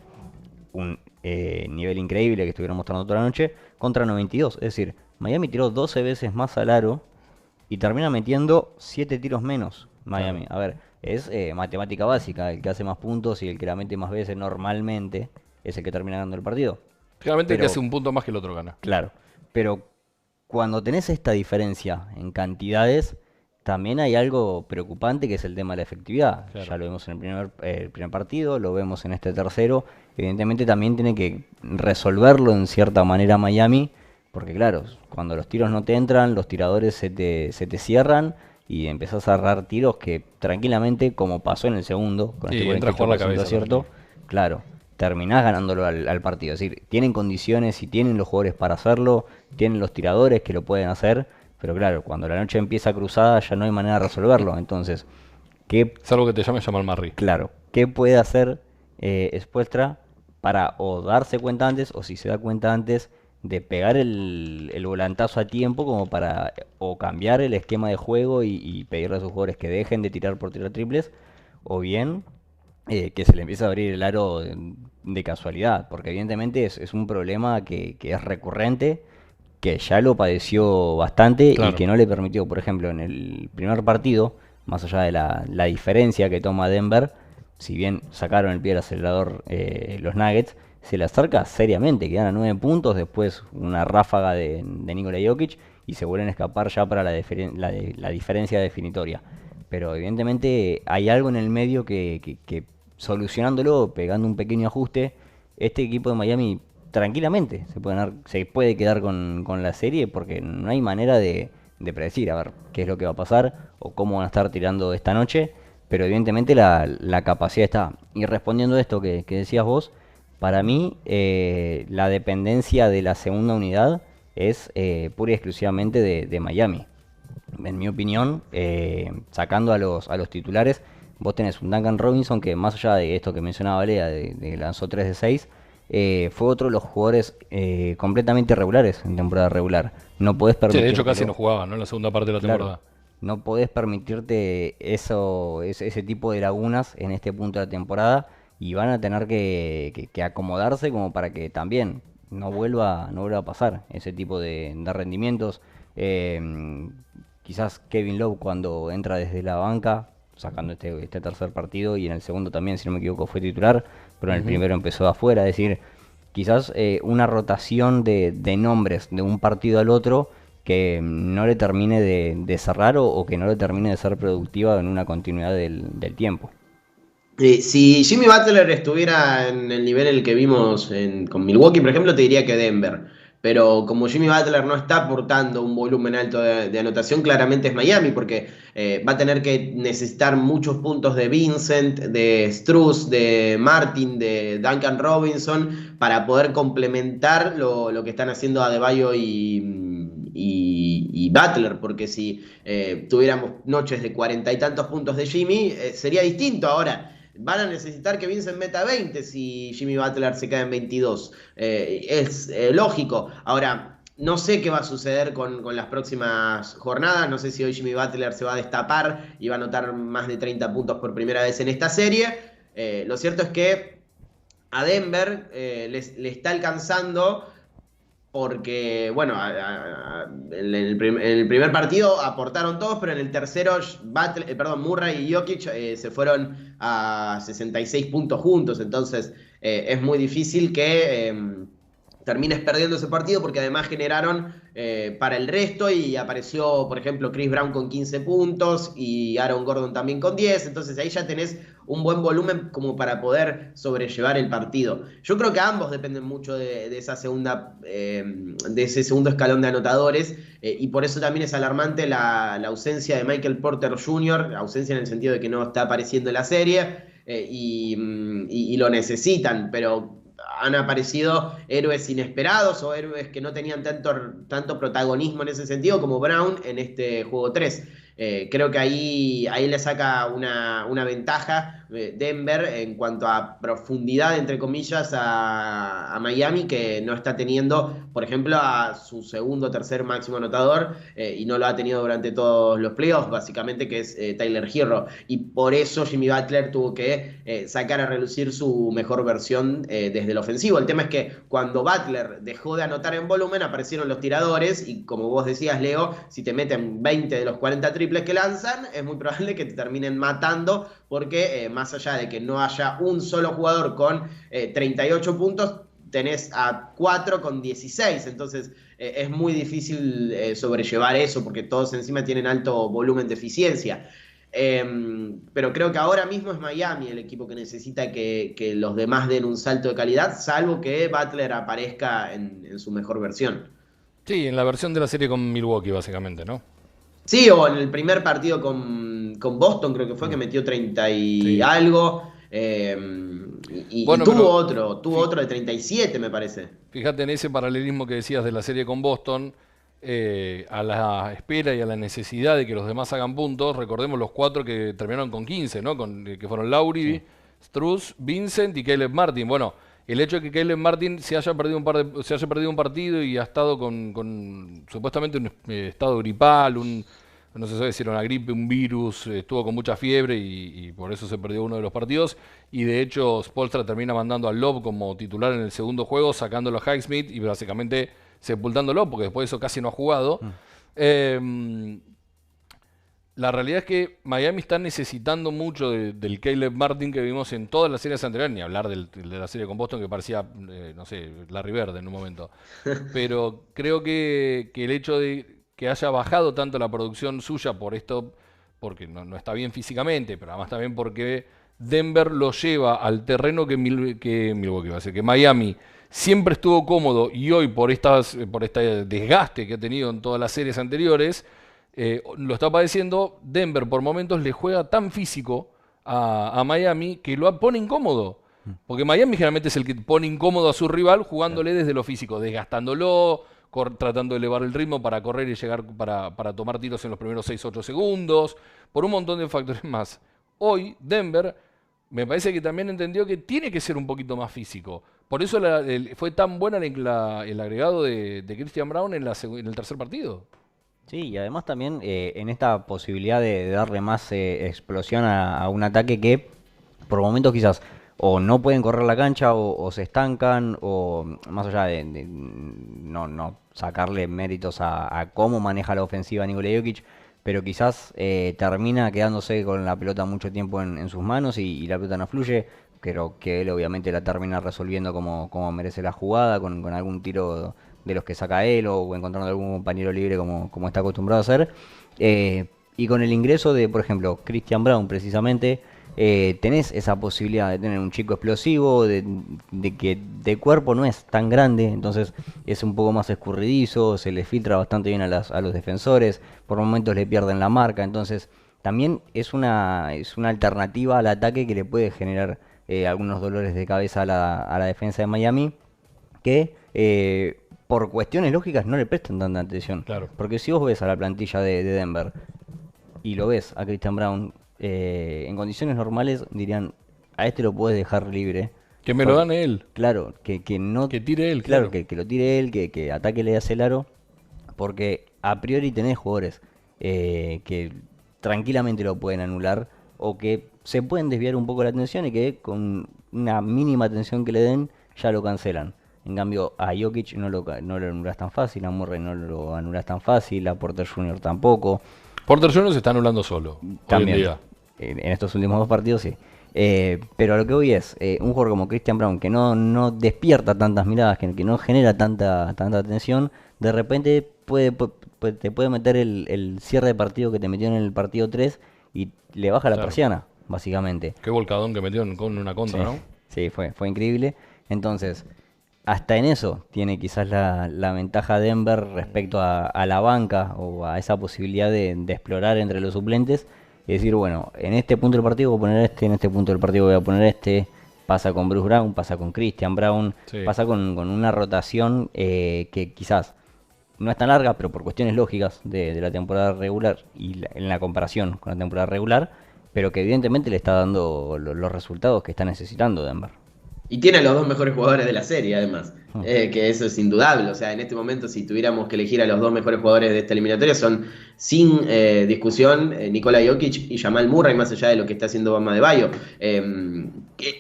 un nivel increíble que estuvieron mostrando toda la noche, contra 92. Es decir, Miami tiró 12 veces más al aro y termina metiendo 7 tiros menos Miami. Claro. A ver, es matemática básica. El que hace más puntos y el que la mete más veces normalmente es el que termina ganando el partido. Generalmente el que Pero, hace un punto más que el otro gana. claro, pero cuando tenés esta diferencia en cantidades, también hay algo preocupante que es el tema de la efectividad. Claro. Ya lo vemos en el primer partido, lo vemos en este tercero. Evidentemente también tiene que resolverlo en cierta manera Miami, porque claro, cuando los tiros no te entran, los tiradores se te cierran y empezás a errar tiros que tranquilamente, como pasó en el segundo, con Sí, este entra a jugar la 48% cabeza acierto, claro, terminás ganándolo al partido. Es decir, tienen condiciones y tienen los jugadores para hacerlo, tienen los tiradores que lo pueden hacer, pero claro, cuando la noche empieza cruzada ya no hay manera de resolverlo. Entonces, ¿qué Es algo que te llama Jamal Murray. Claro, ¿qué puede hacer Spoelstra para o darse cuenta antes, o si se da cuenta antes, de pegar el volantazo a tiempo como para o cambiar el esquema de juego y pedirle a sus jugadores que dejen de tirar por tirar triples, o bien que se le empiece a abrir el aro de casualidad? Porque evidentemente es un problema que es recurrente, que ya lo padeció bastante y Claro. que no le permitió, por ejemplo, en el primer partido, más allá de la diferencia que toma Denver, si bien sacaron el pie del acelerador los Nuggets, se le acerca seriamente, quedan a 9 puntos, después una ráfaga de Nikola Jokic y se vuelven a escapar ya para la diferencia definitoria. Pero evidentemente hay algo en el medio que solucionándolo, pegando un pequeño ajuste, este equipo de Miami tranquilamente se puede quedar con la serie, porque no hay manera de predecir a ver qué es lo que va a pasar o cómo van a estar tirando esta noche, pero evidentemente la capacidad está. Y respondiendo a esto que decías vos, para mí la dependencia de la segunda unidad es pura y exclusivamente de Miami. En mi opinión, sacando a los titulares, vos tenés un Duncan Robinson que, más allá de esto que mencionaba Lea, de que lanzó 3 de 6, fue otro de los jugadores completamente irregulares en temporada regular. No podés Sí, de hecho permitirte casi no jugaba, ¿no? En la segunda parte de la temporada. no podés permitirte ese tipo de lagunas en este punto de la temporada, y van a tener que acomodarse como para que también no vuelva a pasar ese tipo de rendimientos. Quizás Kevin Love, cuando entra desde la banca, sacando este tercer partido, y en el segundo también, si no me equivoco, fue titular, pero en el primero empezó de afuera. Es decir, quizás una rotación de nombres de un partido al otro que no le termine de cerrar, o que no le termine de ser productiva en una continuidad del tiempo. Si Jimmy Butler estuviera en el nivel en el que vimos con Milwaukee, por ejemplo, te diría que Denver. Pero como Jimmy Butler no está aportando un volumen alto de anotación, claramente es Miami, porque va a tener que necesitar muchos puntos de Vincent, de Strus, de Martin, de Duncan Robinson, para poder complementar lo que están haciendo Adebayo y Butler, porque si tuviéramos noches de 40 y tantos puntos de Jimmy, sería distinto. Ahora van a necesitar que Vincent meta 20 si Jimmy Butler se queda en 22. Es lógico. Ahora, no sé qué va a suceder con las próximas jornadas. No sé si hoy Jimmy Butler se va a destapar y va a anotar más de 30 puntos por primera vez en esta serie. Lo cierto es que a Denver le está alcanzando, porque, bueno, en el primer partido aportaron todos, pero en el tercero Murray y Jokic se fueron a 66 puntos juntos. Entonces es muy difícil que termines perdiendo ese partido, porque además generaron para el resto, y apareció, por ejemplo, Chris Brown con 15 puntos y Aaron Gordon también con 10. Entonces ahí ya tenés un buen volumen como para poder sobrellevar el partido. Yo creo que ambos dependen mucho de esa segunda, de ese segundo escalón de anotadores, y por eso también es alarmante la ausencia de Michael Porter Jr., ausencia en el sentido de que no está apareciendo en la serie, y lo necesitan, pero han aparecido héroes inesperados o héroes que no tenían tanto protagonismo en ese sentido como Brown en este juego 3. Creo que ahí le saca una ventaja Denver en cuanto a profundidad, entre comillas, a Miami, que no está teniendo, por ejemplo, a su segundo o tercer máximo anotador, y no lo ha tenido durante todos los playoffs, básicamente, que es Tyler Herro. Y por eso Jimmy Butler tuvo que sacar a relucir su mejor versión desde el ofensivo. El tema es que cuando Butler dejó de anotar en volumen, aparecieron los tiradores, y como vos decías, Leo, si te meten 20 de los 40 triples que lanzan, es muy probable que te terminen matando, porque más allá de que no haya un solo jugador con 38 puntos, tenés a 4 con 16, entonces es muy difícil sobrellevar eso, porque todos encima tienen alto volumen de eficiencia. Pero creo que ahora mismo es Miami el equipo que necesita que los demás den un salto de calidad, salvo que Butler aparezca en su mejor versión. Sí, en la versión de la serie con Milwaukee, básicamente, ¿no? Sí, o en el primer partido con Boston, creo que fue, que metió 30 y Sí. algo. Bueno, y tuvo pero otro de 37, me parece. fíjate en ese paralelismo que decías de la serie con Boston, a la espera y a la necesidad de que los demás hagan puntos. Recordemos los 4 que terminaron con 15, ¿no? Que fueron Lowry, Sí. Strus, Vincent y Caleb Martin. Bueno, el hecho de que Caleb Martin se haya perdido un partido y ha estado con supuestamente un estado gripal, no se sabe si era una gripe, un virus, estuvo con mucha fiebre y por eso se perdió uno de los partidos. Y de hecho, Spoelstra termina mandando a Love como titular en el segundo juego, sacándolo a Highsmith y básicamente sepultándolo, porque después de eso casi no ha jugado. La realidad es que Miami está necesitando mucho del Caleb Martin que vimos en todas las series anteriores, ni hablar de la serie con Boston, que parecía, no sé, Larry Bird en un momento. Pero creo que el hecho de que haya bajado tanto la producción suya por esto, porque no está bien físicamente, pero además también porque Denver lo lleva al terreno que Milwaukee va a ser, que Miami siempre estuvo cómodo, y hoy por este desgaste que ha tenido en todas las series anteriores, lo está padeciendo. Denver por momentos le juega tan físico a Miami que lo pone incómodo. Porque Miami generalmente es el que pone incómodo a su rival jugándole desde lo físico, desgastándolo, tratando de elevar el ritmo para correr y llegar para tomar tiros en los primeros 6-8 segundos, por un montón de factores más. Hoy Denver me parece que también entendió que tiene que ser un poquito más físico. Por eso fue tan buena el agregado de Christian Brown en el tercer partido. Sí, y además también en esta posibilidad de darle más explosión a un ataque que por momentos quizás o no pueden correr la cancha o se estancan, o más allá de no sacarle méritos a cómo maneja la ofensiva Nikola Jokic, pero quizás termina quedándose con la pelota mucho tiempo en sus manos y la pelota no fluye. Creo que él obviamente la termina resolviendo como merece la jugada, con algún tiro de los que saca él o encontrando algún compañero libre como está acostumbrado a hacer. Y con el ingreso de, por ejemplo, Christian Brown precisamente, tenés esa posibilidad de tener un chico explosivo, de que de cuerpo no es tan grande, entonces es un poco más escurridizo, se le filtra bastante bien a los defensores, por momentos le pierden la marca, entonces también es una alternativa al ataque que le puede generar algunos dolores de cabeza a la defensa de Miami, que por cuestiones lógicas no le prestan tanta atención. Claro. Porque si vos ves a la plantilla de Denver y lo ves a Christian Brown, en condiciones normales dirían, a este lo puedes dejar libre. Que me lo gane él. Claro, que no... Que tire él, Claro, claro. que lo tire él, que ataque le hace el aro, porque a priori tenés jugadores que tranquilamente lo pueden anular o que se pueden desviar un poco la atención y que con una mínima atención que le den ya lo cancelan. En cambio, a Jokic no lo anulas tan fácil, a Murray no lo anulas tan fácil, a Porter Jr. tampoco. Porter Jr. se está anulando solo. También, Hoy en día. en estos últimos dos partidos sí. Pero a lo que voy es, un jugador como Christian Brown, que no despierta tantas miradas, que no genera tanta atención, de repente te puede meter el cierre de partido que te metió en el partido 3 y le baja la Claro. persiana. básicamente. Qué volcadón que metió con una contra, Sí, ¿no? sí, fue increíble. Entonces, hasta en eso tiene quizás la ventaja Denver respecto a la banca o a esa posibilidad de explorar entre los suplentes y decir, bueno, en este punto del partido voy a poner este, en este punto del partido voy a poner este. Pasa con Bruce Brown, pasa con Christian Brown, Sí. pasa con una rotación que quizás no es tan larga, pero por cuestiones lógicas de la temporada regular y en la comparación con la temporada regular, pero que evidentemente le está dando los resultados que está necesitando Denver. Y tiene a los dos mejores jugadores de la serie, además. Ah. Que eso es indudable. O sea, en este momento, si tuviéramos que elegir a los dos mejores jugadores de esta eliminatoria, son sin discusión Nikola Jokic y Jamal Murray, más allá de lo que está haciendo Bam Adebayo.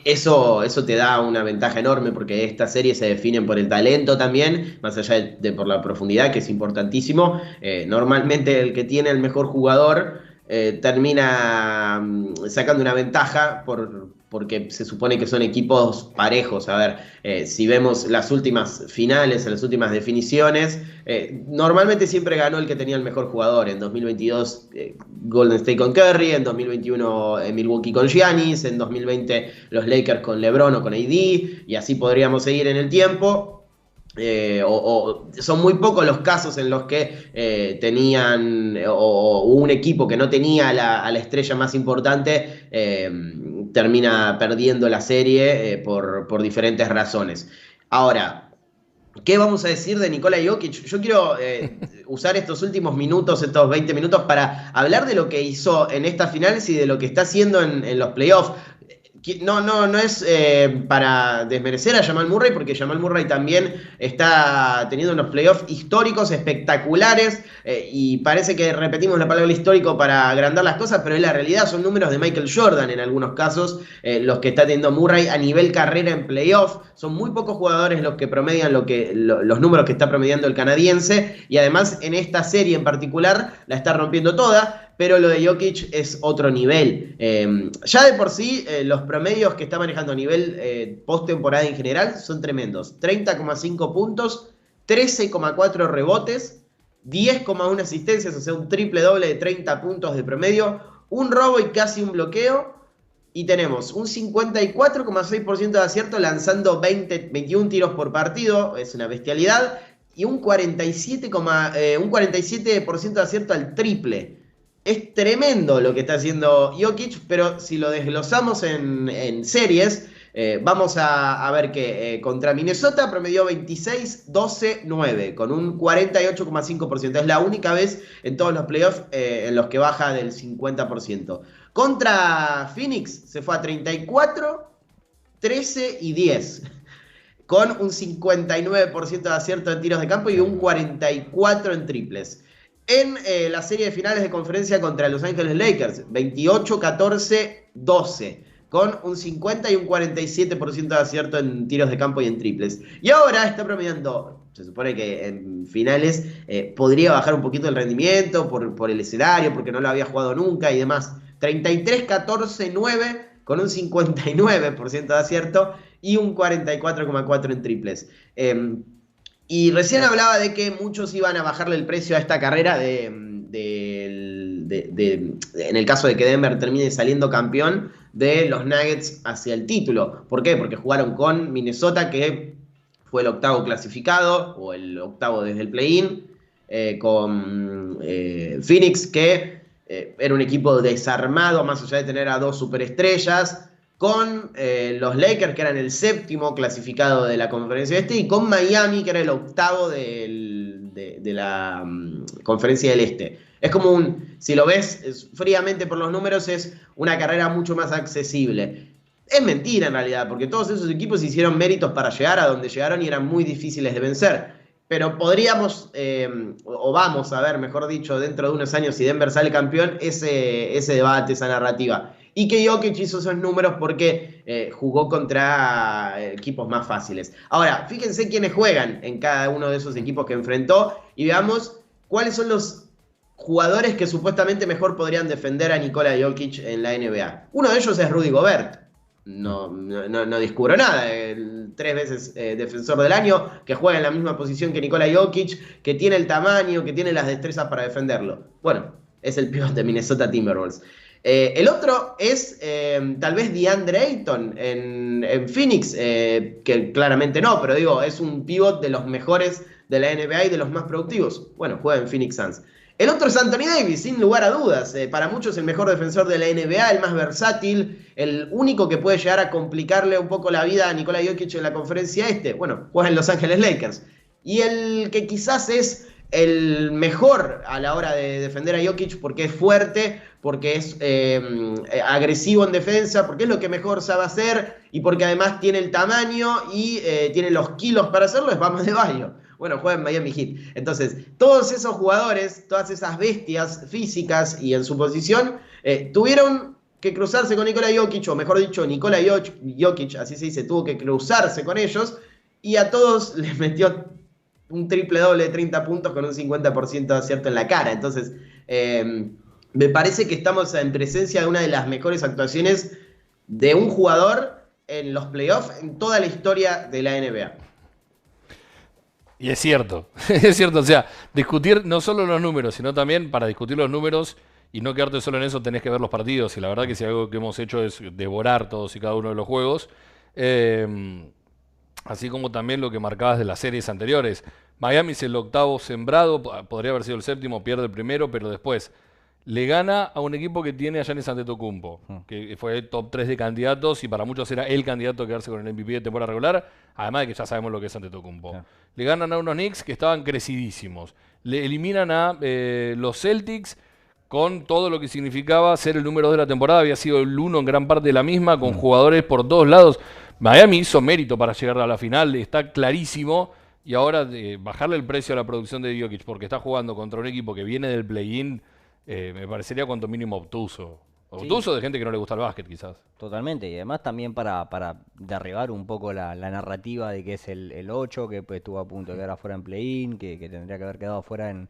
Eso te da una ventaja enorme porque estas series se definen por el talento también, más allá de por la profundidad, que es importantísimo. Normalmente el que tiene el mejor jugador termina sacando una ventaja porque se supone que son equipos parejos. A ver, si vemos las últimas finales, las últimas definiciones, normalmente siempre ganó el que tenía el mejor jugador. En 2022 Golden State con Curry, en 2021 Milwaukee con Giannis, en 2020 los Lakers con LeBron o con AD, y así podríamos seguir en el tiempo. Son muy pocos los casos en los que tenían o un equipo que no tenía a la estrella más importante termina perdiendo la serie por diferentes razones. Ahora, ¿qué vamos a decir de Nikola Jokic? Yo quiero usar estos últimos minutos, estos 20 minutos, para hablar de lo que hizo en estas finales y de lo que está haciendo en los playoffs. No es para desmerecer a Jamal Murray, porque Jamal Murray también está teniendo unos playoffs históricos espectaculares, y parece que repetimos la palabra histórico para agrandar las cosas, pero en la realidad son números de Michael Jordan en algunos casos, los que está teniendo Murray a nivel carrera en playoffs. Son muy pocos jugadores los que promedian los números que está promediando el canadiense, y además en esta serie en particular la está rompiendo toda. Pero lo de Jokic es otro nivel. Ya de por sí, los promedios que está manejando a nivel post-temporada en general son tremendos. 30,5 puntos, 13,4 rebotes, 10,1 asistencias, o sea, un triple doble de 30 puntos de promedio, un robo y casi un bloqueo. Y tenemos un 54,6% de acierto lanzando 21 tiros por partido, es una bestialidad, y un 47% de acierto al triple. Es tremendo lo que está haciendo Jokic, pero si lo desglosamos en series, vamos a ver que contra Minnesota promedió 26-12-9, con un 48,5%. Es la única vez en todos los playoffs en los que baja del 50%. Contra Phoenix se fue a 34, 13 y 10. Con un 59% de acierto en tiros de campo y un 44% en triples. En la serie de finales de conferencia contra Los Ángeles Lakers, 28-14-12, con un 50 y un 47% de acierto en tiros de campo y en triples. Y ahora está promediando, se supone que en finales podría bajar un poquito el rendimiento por el escenario, porque no lo había jugado nunca y demás. 33-14-9, con un 59% de acierto y un 44,4% en triples. Y recién hablaba de que muchos iban a bajarle el precio a esta carrera en el caso de que Denver termine saliendo campeón, de los Nuggets hacia el título. ¿Por qué? Porque jugaron con Minnesota, que fue el octavo clasificado, o el octavo desde el play-in, con Phoenix, que era un equipo desarmado, más allá de tener a dos superestrellas, con los Lakers, que eran el séptimo clasificado de la conferencia este, y con Miami, que era el octavo de la conferencia del este. Es como si lo ves fríamente por los números, es una carrera mucho más accesible. Es mentira en realidad, porque todos esos equipos hicieron méritos para llegar a donde llegaron y eran muy difíciles de vencer. Pero podríamos, o vamos a ver, mejor dicho, dentro de unos años, si Denver sale campeón, ese debate, esa narrativa. Y que Jokic hizo esos números porque jugó contra equipos más fáciles. Ahora, fíjense quiénes juegan en cada uno de esos equipos que enfrentó y veamos cuáles son los jugadores que supuestamente mejor podrían defender a Nikola Jokic en la NBA. Uno de ellos es Rudy Gobert. No descubro nada. El 3 veces defensor del año, que juega en la misma posición que Nikola Jokic, que tiene el tamaño, que tiene las destrezas para defenderlo. Bueno, es el pívot de Minnesota Timberwolves. El otro es tal vez DeAndre Ayton en Phoenix, que claramente no, pero digo, es un pivot de los mejores de la NBA y de los más productivos. Bueno, juega en Phoenix Suns. El otro es Anthony Davis, sin lugar a dudas. Para muchos el mejor defensor de la NBA, el más versátil, el único que puede llegar a complicarle un poco la vida a Nikola Jokic en la conferencia este. Bueno, juega en Los Ángeles Lakers. Y el que quizás es el mejor a la hora de defender a Jokic porque es fuerte, porque es agresivo en defensa, porque es lo que mejor sabe hacer y porque además tiene el tamaño y tiene los kilos para hacerlo, es Bam Adebayo. Bueno, juega en Miami Heat. Entonces, todos esos jugadores, todas esas bestias físicas y en su posición, tuvieron que cruzarse con Nikola Jokic, o mejor dicho, Nikola Jokic, así se dice, tuvo que cruzarse con ellos y a todos les metió un triple doble de 30 puntos con un 50% de acierto en la cara. Entonces, me parece que estamos en presencia de una de las mejores actuaciones de un jugador en los playoffs en toda la historia de la NBA. Y es cierto, o sea, discutir no solo los números, sino también para discutir los números y no quedarte solo en eso tenés que ver los partidos. Y la verdad que si algo que hemos hecho es devorar todos y cada uno de los juegos. Así como también lo que marcabas de las series anteriores. Miami es el octavo sembrado, podría haber sido el séptimo, pierde el primero, pero después le gana a un equipo que tiene a Giannis Antetokounmpo, que fue top 3 de candidatos y para muchos era el candidato a quedarse con el MVP de temporada regular, además de que ya sabemos lo que es Antetokounmpo. Yeah. Le ganan a unos Knicks que estaban crecidísimos. Le eliminan a los Celtics con todo lo que significaba ser el número 2 de la temporada, había sido el 1 en gran parte de la misma, con jugadores por todos lados. Miami hizo mérito para llegar a la final, está clarísimo, y ahora bajarle el precio a la producción de Jokic porque está jugando contra un equipo que viene del play-in, me parecería cuanto mínimo obtuso. Obtuso, sí, de gente que no le gusta el básquet, quizás. Totalmente, y además también para derribar un poco la narrativa de que es el 8, que pues, estuvo a punto de quedar afuera en play-in, que tendría que haber quedado afuera en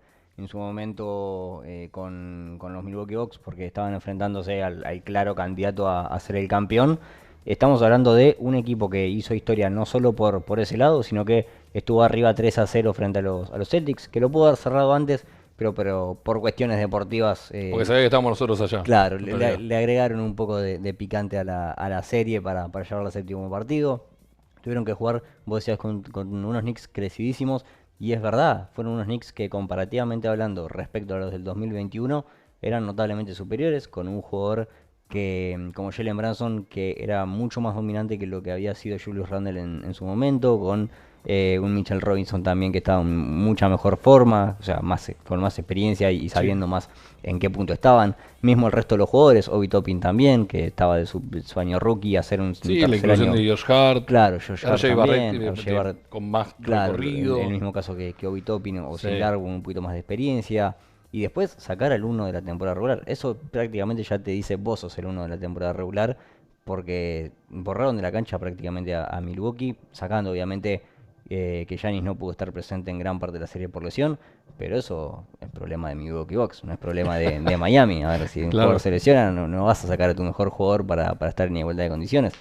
su momento con los Milwaukee Bucks, porque estaban enfrentándose al claro candidato a ser el campeón. Estamos hablando de un equipo que hizo historia no solo por ese lado, sino que estuvo arriba 3-0 frente a los Celtics, que lo pudo haber cerrado antes, pero por cuestiones deportivas... porque sabía que estábamos nosotros allá. Claro, le agregaron un poco de picante a la serie para llevarla al séptimo partido. Tuvieron que jugar, vos decías, con unos Knicks crecidísimos, y es verdad, fueron unos Knicks que comparativamente hablando respecto a los del 2021 eran notablemente superiores, con un jugador como Jalen Brunson, que era mucho más dominante que lo que había sido Julius Randle en su momento, con un Mitchell Robinson también que estaba en mucha mejor forma, o sea, con más experiencia y sabiendo más en qué punto estaban. Mismo el resto de los jugadores, Obi Toppin también, que estaba de su año rookie, hacer un tercer la inclusión de Josh Hart. Claro, Josh Hart también, Barrett, con más recorrido. En el mismo caso que Obi Toppin o Similar, con un poquito más de experiencia. Y después sacar al 1 de la temporada regular. Eso prácticamente ya te dice vos sos el 1 de la temporada regular, porque borraron de la cancha prácticamente a Milwaukee, sacando obviamente que Giannis no pudo estar presente en gran parte de la serie por lesión, pero eso es problema de Milwaukee Bucks, no es problema de Miami. A ver, si un jugador se lesiona, no vas a sacar a tu mejor jugador para estar en igualdad de condiciones.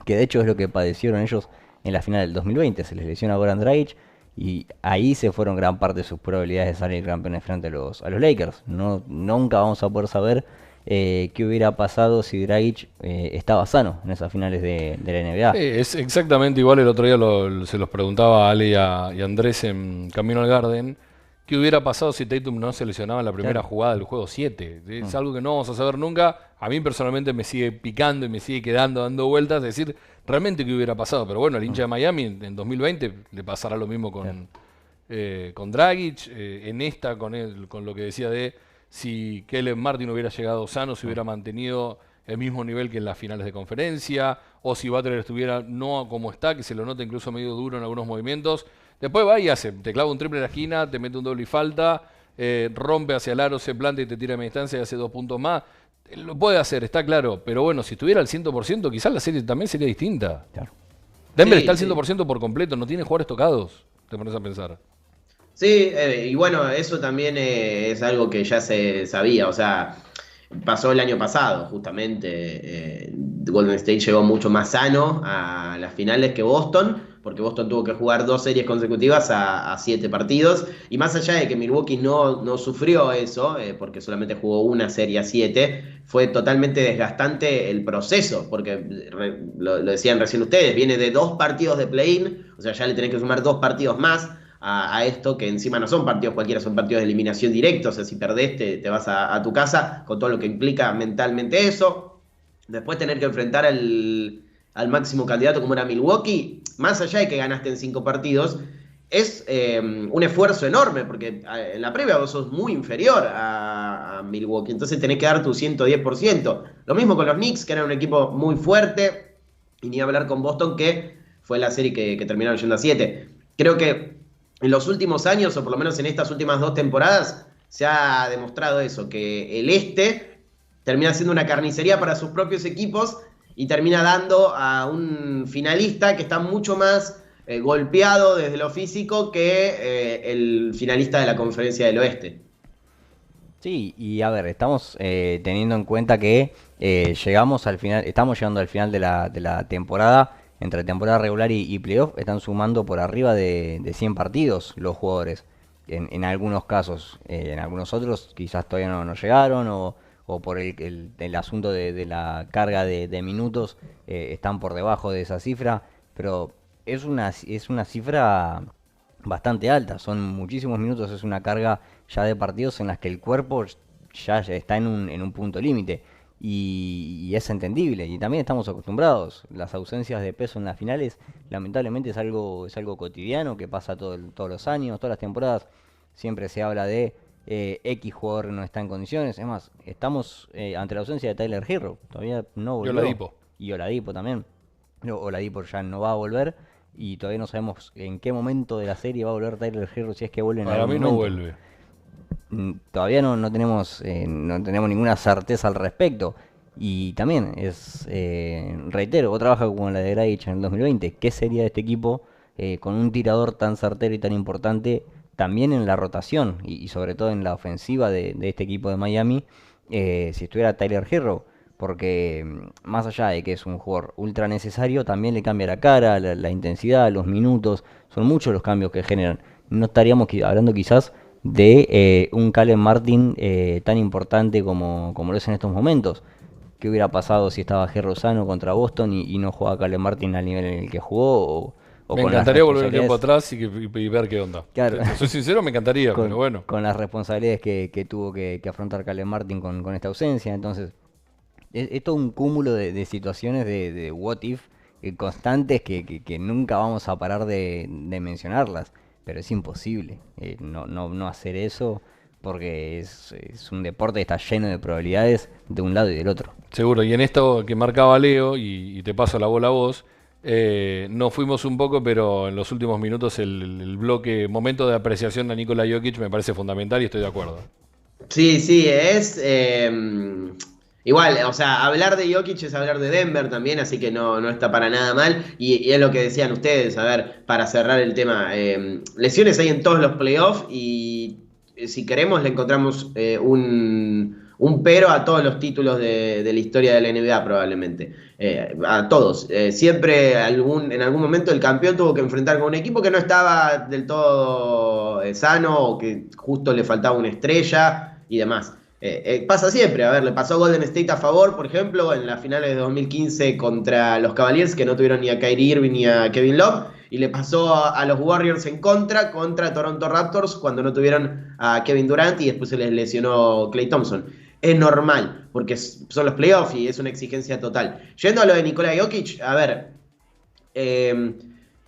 Que de hecho es lo que padecieron ellos en la final del 2020, se les lesiona a Goran Dragic, y ahí se fueron gran parte de sus probabilidades de salir campeones frente a los Lakers. Nunca vamos a poder saber qué hubiera pasado si Dragic estaba sano en esas finales de la NBA. Es exactamente igual. El otro día se los preguntaba a Ale y a Andrés en Camino al Garden. ¿Qué hubiera pasado si Tatum no se lesionaba en la primera jugada del juego 7? Es algo que no vamos a saber nunca. A mí personalmente me sigue picando y me sigue quedando dando vueltas. Es decir, realmente qué hubiera pasado. Pero bueno, al hincha de Miami en 2020 le pasará lo mismo con Dragic. En esta, con lo que decía de si Caleb Martin hubiera llegado sano, si hubiera mantenido el mismo nivel que en las finales de conferencia, o si Butler estuviera no como está, que se lo nota incluso medio duro en algunos movimientos. Después va y te clava un triple en la esquina, te mete un doble y falta, rompe hacia el aro, se planta y te tira a media distancia y hace 2 puntos más. Lo puede hacer, está claro, pero bueno, si estuviera al 100%, quizás la serie también sería distinta. Claro. Denver está al 100% por completo, no tiene jugadores tocados, te pones a pensar. Sí, y bueno, eso también es algo que ya se sabía, o sea, pasó el año pasado justamente, Golden State llegó mucho más sano a las finales que Boston, porque Boston tuvo que jugar 2 series consecutivas a 7 partidos, y más allá de que Milwaukee no sufrió eso, porque solamente jugó una serie a 7, fue totalmente desgastante el proceso, porque lo decían recién ustedes, viene de 2 partidos de play-in, o sea, ya le tenés que sumar 2 partidos más a esto, que encima no son partidos cualquiera, son partidos de eliminación directa, o sea, si perdés te vas a tu casa, con todo lo que implica mentalmente eso. Después tener que enfrentar al máximo candidato como era Milwaukee, más allá de que ganaste en 5 partidos, es un esfuerzo enorme, porque en la previa vos sos muy inferior a Milwaukee, entonces tenés que dar tu 110%. Lo mismo con los Knicks, que eran un equipo muy fuerte, y ni hablar con Boston, que fue la serie que terminaron yendo a 7. Creo que en los últimos años, o por lo menos en estas últimas 2 temporadas, se ha demostrado eso, que el este termina siendo una carnicería para sus propios equipos y termina dando a un finalista que está mucho más golpeado desde lo físico que el finalista de la Conferencia del Oeste. Sí, y a ver, estamos teniendo en cuenta que llegamos al final, estamos llegando al final de la temporada. Entre temporada regular y playoff están sumando por arriba de 100 partidos los jugadores. En algunos casos, en algunos otros quizás todavía no llegaron, o por el asunto de la carga de minutos están por debajo de esa cifra, pero es una cifra bastante alta, son muchísimos minutos, es una carga ya de partidos en las que el cuerpo ya está en un punto límite. Y es entendible, y también estamos acostumbrados. Las ausencias de peso en las finales lamentablemente es algo cotidiano que pasa todos los años, todas las temporadas. Siempre se habla de X jugador no está en condiciones. Es más, estamos ante la ausencia de Tyler Herro, todavía no volvió. Y Oladipo también. Oladipo ya no va a volver, y todavía no sabemos en qué momento de la serie va a volver Tyler Herro, si es que vuelve en algún momento. Para mí no vuelve. Todavía no tenemos ninguna certeza al respecto. Y también reitero, otra baja como la de Dragic en el 2020. ¿Qué sería de este equipo con un tirador tan certero y tan importante también en la rotación y sobre todo en la ofensiva de este equipo de Miami, si estuviera Tyler Herro? Porque más allá de que es un jugador ultra necesario, también le cambia la cara, la intensidad, los minutos. Son muchos los cambios que generan. No estaríamos hablando quizás de un Caleb Martin tan importante como lo es en estos momentos. ¿Qué hubiera pasado si estaba Herro sano contra Boston y no jugaba Caleb Martin al nivel en el que jugó? Me encantaría volver el tiempo atrás y ver qué onda. Claro. Soy sincero, me encantaría, pero bueno. Con las responsabilidades que tuvo que afrontar Caleb Martin con esta ausencia. Entonces, es todo un cúmulo de situaciones de what if constantes que nunca vamos a parar de mencionarlas. Pero es imposible no hacer eso, porque es un deporte que está lleno de probabilidades de un lado y del otro. Seguro, y en esto que marcaba Leo, y te paso la bola a vos, nos fuimos un poco, pero en los últimos minutos el bloque, momento de apreciación a Nikola Jokic me parece fundamental y estoy de acuerdo. Sí, es... igual, o sea, hablar de Jokic es hablar de Denver también, así que no está para nada mal. Y es lo que decían ustedes, a ver, para cerrar el tema. Lesiones hay en todos los playoffs y si queremos le encontramos un pero a todos los títulos de la historia de la NBA probablemente. A todos. Siempre en algún momento el campeón tuvo que enfrentar con un equipo que no estaba del todo sano o que justo le faltaba una estrella y demás. Pasa siempre, a ver, le pasó a Golden State a favor, por ejemplo, en las finales de 2015 contra los Cavaliers, que no tuvieron ni a Kyrie Irving ni a Kevin Love, y le pasó a los Warriors en contra Toronto Raptors cuando no tuvieron a Kevin Durant y después se les lesionó Klay Thompson. Es normal, porque son los playoffs y es una exigencia total. Yendo a lo de Nikola Jokic, a ver,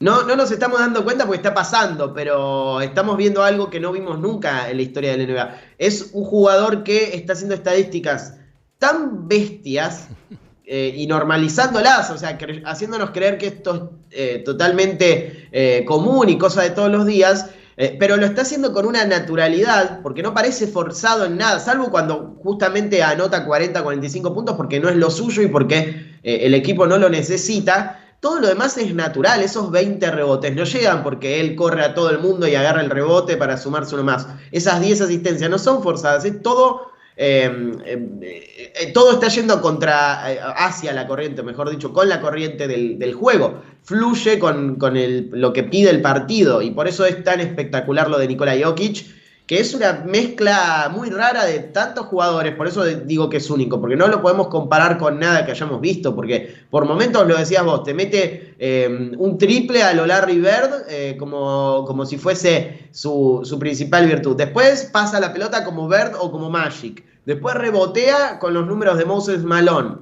no nos estamos dando cuenta porque está pasando, pero estamos viendo algo que no vimos nunca en la historia de la NBA. Es un jugador que está haciendo estadísticas tan bestias y normalizándolas, o sea, haciéndonos creer que esto es totalmente común y cosa de todos los días, pero lo está haciendo con una naturalidad, porque no parece forzado en nada, salvo cuando justamente anota 40, 45 puntos porque no es lo suyo y porque el equipo no lo necesita. Todo lo demás es natural, esos 20 rebotes no llegan porque él corre a todo el mundo y agarra el rebote para sumarse uno más. Esas 10 asistencias no son forzadas, es todo Todo está yendo hacia la corriente, mejor dicho, con la corriente del juego. Fluye con lo que pide el partido, y por eso es tan espectacular lo de Nikola Jokic, que es una mezcla muy rara de tantos jugadores. Por eso digo que es único, porque no lo podemos comparar con nada que hayamos visto, porque por momentos, lo decías vos, te mete un triple a lo Larry Bird, como si fuese su principal virtud. Después pasa la pelota como Bird o como Magic. Después rebotea con los números de Moses Malone.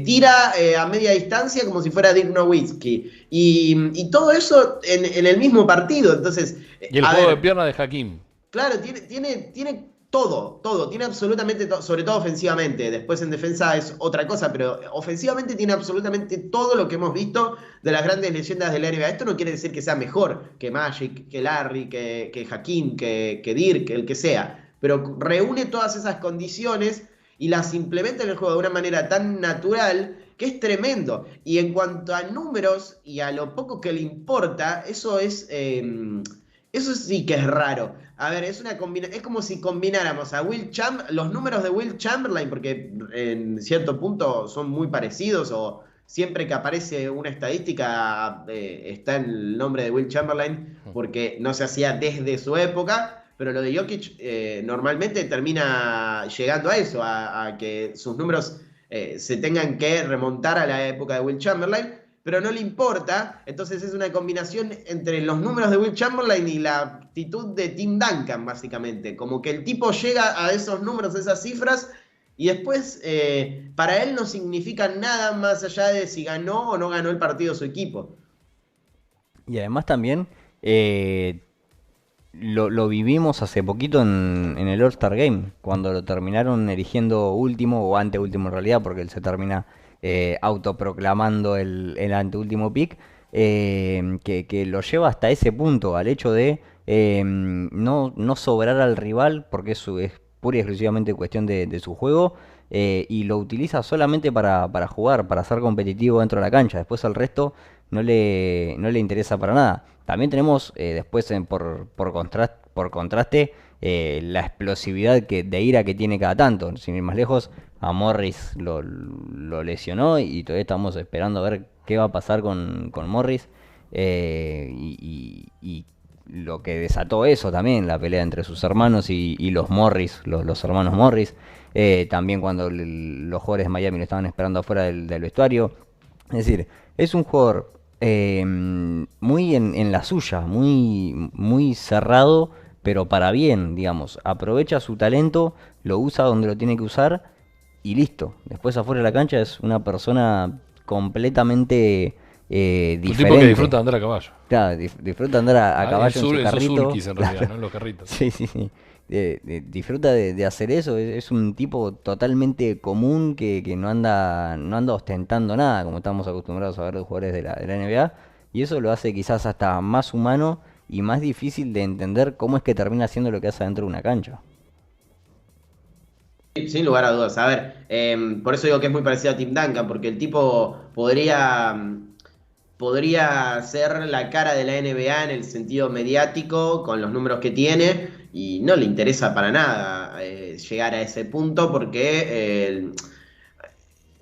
Tira a media distancia como si fuera Dirk Nowitzki. Y todo eso en el mismo partido. Entonces, y el juego de pierna de Hakim. Claro, tiene todo, tiene absolutamente todo, sobre todo ofensivamente. Después en defensa es otra cosa, pero ofensivamente tiene absolutamente todo lo que hemos visto de las grandes leyendas de la NBA. Esto no quiere decir que sea mejor que Magic, que Larry, que Hakim, que Dirk, el que sea, pero reúne todas esas condiciones y las implementa en el juego de una manera tan natural que es tremendo. Y en cuanto a números y a lo poco que le importa, eso sí que es raro. A ver, es como si combináramos a los números de Will Chamberlain, porque en cierto punto son muy parecidos, o siempre que aparece una estadística está el nombre de Will Chamberlain, porque no se hacía desde su época, pero lo de Jokic normalmente termina llegando a eso, a que sus números se tengan que remontar a la época de Will Chamberlain, pero no le importa. Entonces es una combinación entre los números de Will Chamberlain y la actitud de Tim Duncan, básicamente. Como que el tipo llega a esos números, a esas cifras, y después para él no significan nada más allá de si ganó o no ganó el partido su equipo. Y además también lo vivimos hace poquito en el All-Star Game, cuando lo terminaron eligiendo último o anteúltimo en realidad, porque él se termina autoproclamando el anteúltimo pick, que lo lleva hasta ese punto, al hecho de no sobrar al rival, porque es pura y exclusivamente cuestión de su juego, y lo utiliza solamente para jugar, para ser competitivo dentro de la cancha. Después al resto no le interesa para nada. También tenemos después por contraste la explosividad de ira que tiene cada tanto. Sin ir más lejos, a Morris lo lesionó y todavía estamos esperando a ver qué va a pasar con Morris. Y lo que desató eso también, la pelea entre sus hermanos y los Morris, los hermanos Morris. También cuando los jugadores de Miami lo estaban esperando afuera del vestuario. Es decir, es un jugador muy en la suya, muy cerrado, pero para bien, digamos. Aprovecha su talento, lo usa donde lo tiene que usar y listo. Después afuera de la cancha es una persona completamente diferente. Un tipo que disfruta de andar a caballo. Claro, disfruta de andar a caballo en su carrito. Esos sulkis en realidad, ¿no? Los carritos. Sí. Disfruta de hacer eso. Es un tipo totalmente común que no anda ostentando nada, como estamos acostumbrados a ver de jugadores de la NBA. Y eso lo hace quizás hasta más humano y más difícil de entender cómo es que termina haciendo lo que hace dentro de una cancha. Sin lugar a dudas. A ver, por eso digo que es muy parecido a Tim Duncan, porque el tipo podría ser la cara de la NBA en el sentido mediático, con los números que tiene, y no le interesa para nada llegar a ese punto, porque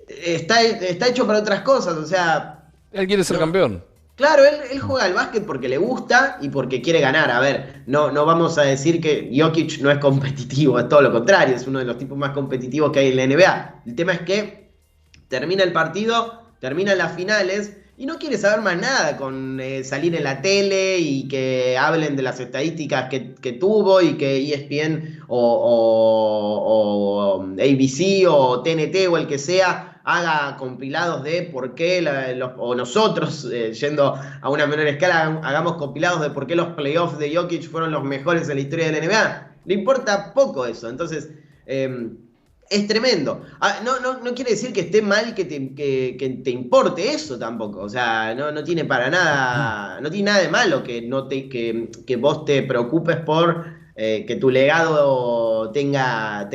está hecho para otras cosas. O sea, él quiere ser campeón. Claro, él juega al básquet porque le gusta y porque quiere ganar. A ver, no vamos a decir que Jokic no es competitivo, es todo lo contrario, es uno de los tipos más competitivos que hay en la NBA. El tema es que termina el partido, terminan las finales y no quiere saber más nada con salir en la tele y que hablen de las estadísticas que tuvo y que ESPN o ABC o TNT o el que sea haga compilados de por qué, o nosotros, yendo a una menor escala, hagamos compilados de por qué los playoffs de Jokic fueron los mejores en la historia de la NBA. Le importa poco eso. Entonces, es tremendo. No quiere decir que esté mal que te importe eso tampoco. O sea, no tiene para nada, no tiene nada de malo que vos te preocupes por que tu legado tenga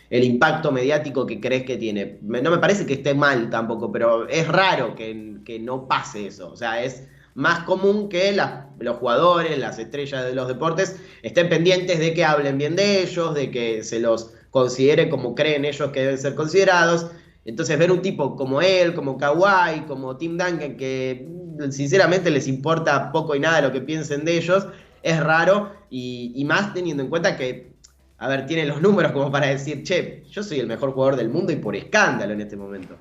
el impacto mediático que crees que tiene. No me parece que esté mal tampoco, pero es raro que no pase eso. O sea, es más común que los jugadores, las estrellas de los deportes, estén pendientes de que hablen bien de ellos, de que se los considere como creen ellos que deben ser considerados. Entonces ver un tipo como él, como Kawhi, como Tim Duncan, que sinceramente les importa poco y nada lo que piensen de ellos, es raro, y más teniendo en cuenta que, a ver, tiene los números como para decir, che, yo soy el mejor jugador del mundo y por escándalo en este momento.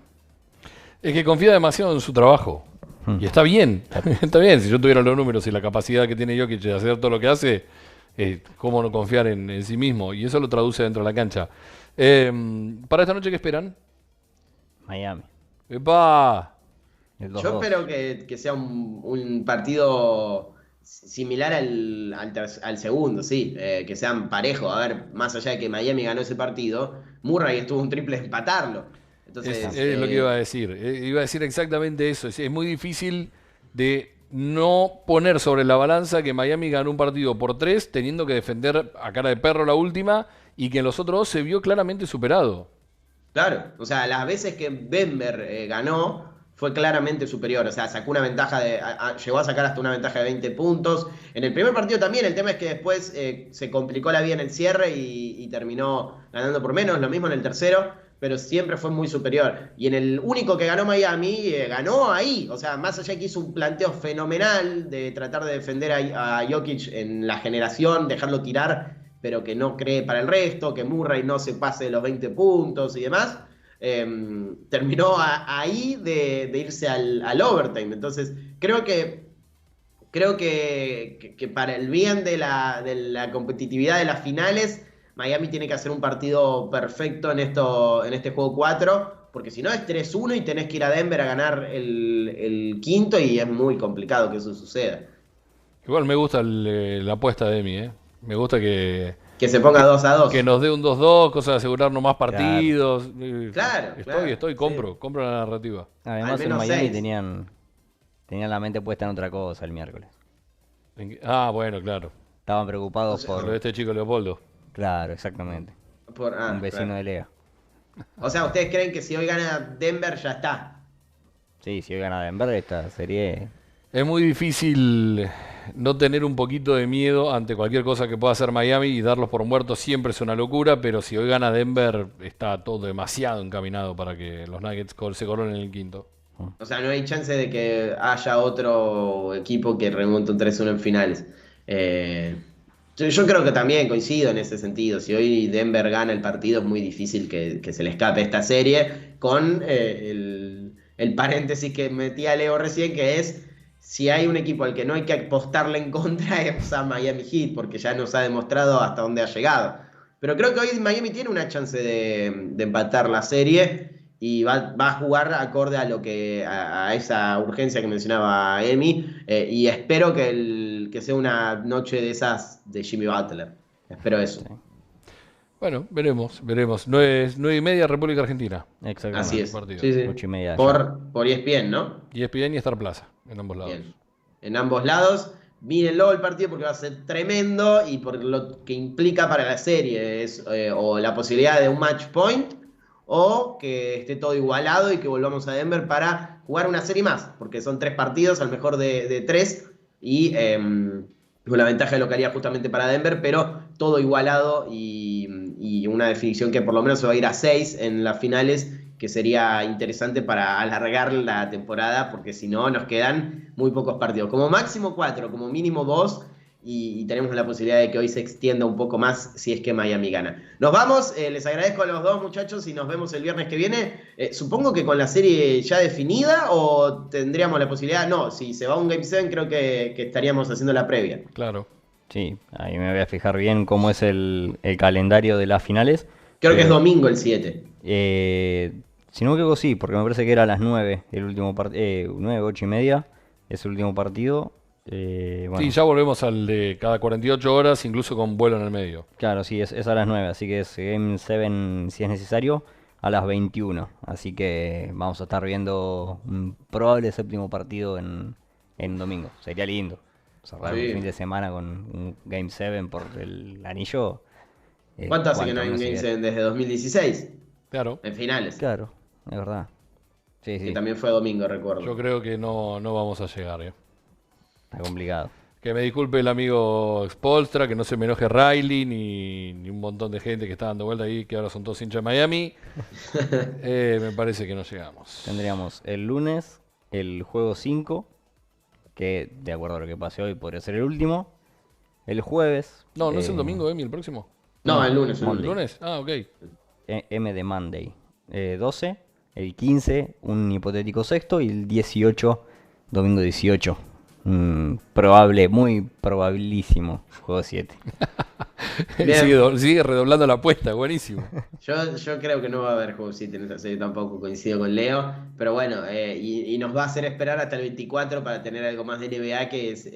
Es que confía demasiado en su trabajo. Y está bien, está bien. Si yo tuviera los números y la capacidad que tiene Jokic de hacer todo lo que hace, ¿cómo no confiar en sí mismo? Y eso lo traduce dentro de la cancha. ¿Para esta noche qué esperan? Miami. ¡Epa! Yo espero que sea un partido similar al segundo, sí, que sean parejos. A ver, más allá de que Miami ganó ese partido, Murray estuvo un triple de empatarlo. Entonces, Es lo que iba a decir. Iba a decir exactamente eso. Es muy difícil de no poner sobre la balanza que Miami ganó un partido por 3, teniendo que defender a cara de perro la última, y que en los otros dos se vio claramente superado. Claro, o sea, las veces que Denver ganó fue claramente superior, o sea, sacó una ventaja llegó a sacar hasta una ventaja de 20 puntos. En el primer partido también, el tema es que después se complicó la vida en el cierre y terminó ganando por menos, lo mismo en el tercero, pero siempre fue muy superior. Y en el único que ganó Miami, ganó ahí, o sea, más allá que hizo un planteo fenomenal de tratar de defender a Jokic en la generación, dejarlo tirar, pero que no cree para el resto, que Murray no se pase de los 20 puntos y demás, terminó ahí de irse al overtime. Entonces, creo que para el bien de la competitividad de las finales, Miami tiene que hacer un partido perfecto en este juego 4, porque si no es 3-1 y tenés que ir a Denver a ganar el quinto, y es muy complicado que eso suceda. Igual me gusta la apuesta de Emi, ¿eh? Me gusta que se ponga 2-2. Que nos dé un 2-2, cosa de asegurarnos más partidos. Claro, compro la narrativa. Además en Miami tenían la mente puesta en otra cosa el miércoles. Bueno, claro. Estaban preocupados por... Lo de este chico Leopoldo. Claro, exactamente. Un vecino de Lea. O sea, ¿ustedes creen que si hoy gana Denver ya está? Sí, si hoy gana Denver, esta serie... Es muy difícil no tener un poquito de miedo ante cualquier cosa que pueda hacer Miami, y darlos por muertos siempre es una locura, pero si hoy gana Denver está todo demasiado encaminado para que los Nuggets se coronen en el quinto. O sea, no hay chance de que haya otro equipo que remonte un 3-1 en finales. Yo creo que también coincido en ese sentido. Si hoy Denver gana el partido, es muy difícil que se le escape esta serie, con el paréntesis que metía Leo recién, que es: si hay un equipo al que no hay que apostarle en contra, es a Miami Heat, porque ya nos ha demostrado hasta dónde ha llegado. Pero creo que hoy Miami tiene una chance de empatar la serie, y va a jugar acorde a esa urgencia que mencionaba Emi, y espero que sea una noche de esas de Jimmy Butler. Espero eso. Bueno, veremos. 9:30, República Argentina. Exactamente. Así es. Sí. 8:30. Por ESPN, ¿no? ESPN y Star Plaza, en ambos lados. Bien. En ambos lados. Mírenlo el partido, porque va a ser tremendo, y por lo que implica para la serie. O la posibilidad de un match point, o que esté todo igualado y que volvamos a Denver para jugar una serie más, porque son 3 partidos, al mejor de 3, y con la ventaja de lo que haría justamente para Denver, pero todo igualado, y una definición que por lo menos se va a ir a 6 en las finales, que sería interesante para alargar la temporada, porque si no nos quedan muy pocos partidos, como máximo 4, como mínimo 2, y tenemos la posibilidad de que hoy se extienda un poco más si es que Miami gana. Nos vamos, les agradezco a los dos, muchachos, y nos vemos el viernes que viene. Supongo que con la serie ya definida, o tendríamos la posibilidad... No, si se va a un Game 7, creo que estaríamos haciendo la previa. Claro. Sí, ahí me voy a fijar bien cómo es el calendario de las finales. Creo que es domingo el 7. Si no me equivoco, sí, porque me parece que era a las 9 el último 9, 8:30 es el último partido. Bueno. Sí, ya volvemos al de cada 48 horas, incluso con vuelo en el medio. Claro, sí, es a las 9, así que es Game 7 si es necesario, a las 21. Así que vamos a estar viendo un probable séptimo partido en domingo. Sería lindo cerrar el fin de semana con un Game 7 por el anillo. ¿Cuánto hace que no hay un Game 7? Desde 2016. Claro. En finales. Claro, es verdad. Sí. Que también fue domingo, recuerdo. Yo creo que no vamos a llegar, Está complicado. Que me disculpe el amigo Spolstra, que no se me enoje Riley, ni un montón de gente que está dando vuelta ahí, que ahora son todos hinchas de Miami. Me parece que no llegamos. Tendríamos el lunes el juego 5, que de acuerdo a lo que pase hoy podría ser el último. El jueves. No, ¿no es el domingo, Emi, el próximo? No, el lunes. ¿El lunes? Ah, ok. M de Monday. 12. El 15, un hipotético sexto. Y el 18, domingo 18. Probable, muy probabilísimo. Juego 7. Sigue redoblando la apuesta, buenísimo. Yo creo que no va a haber juego 7 en esta serie, tampoco coincido con Leo, pero bueno, y nos va a hacer esperar hasta el 24 para tener algo más de NBA, que es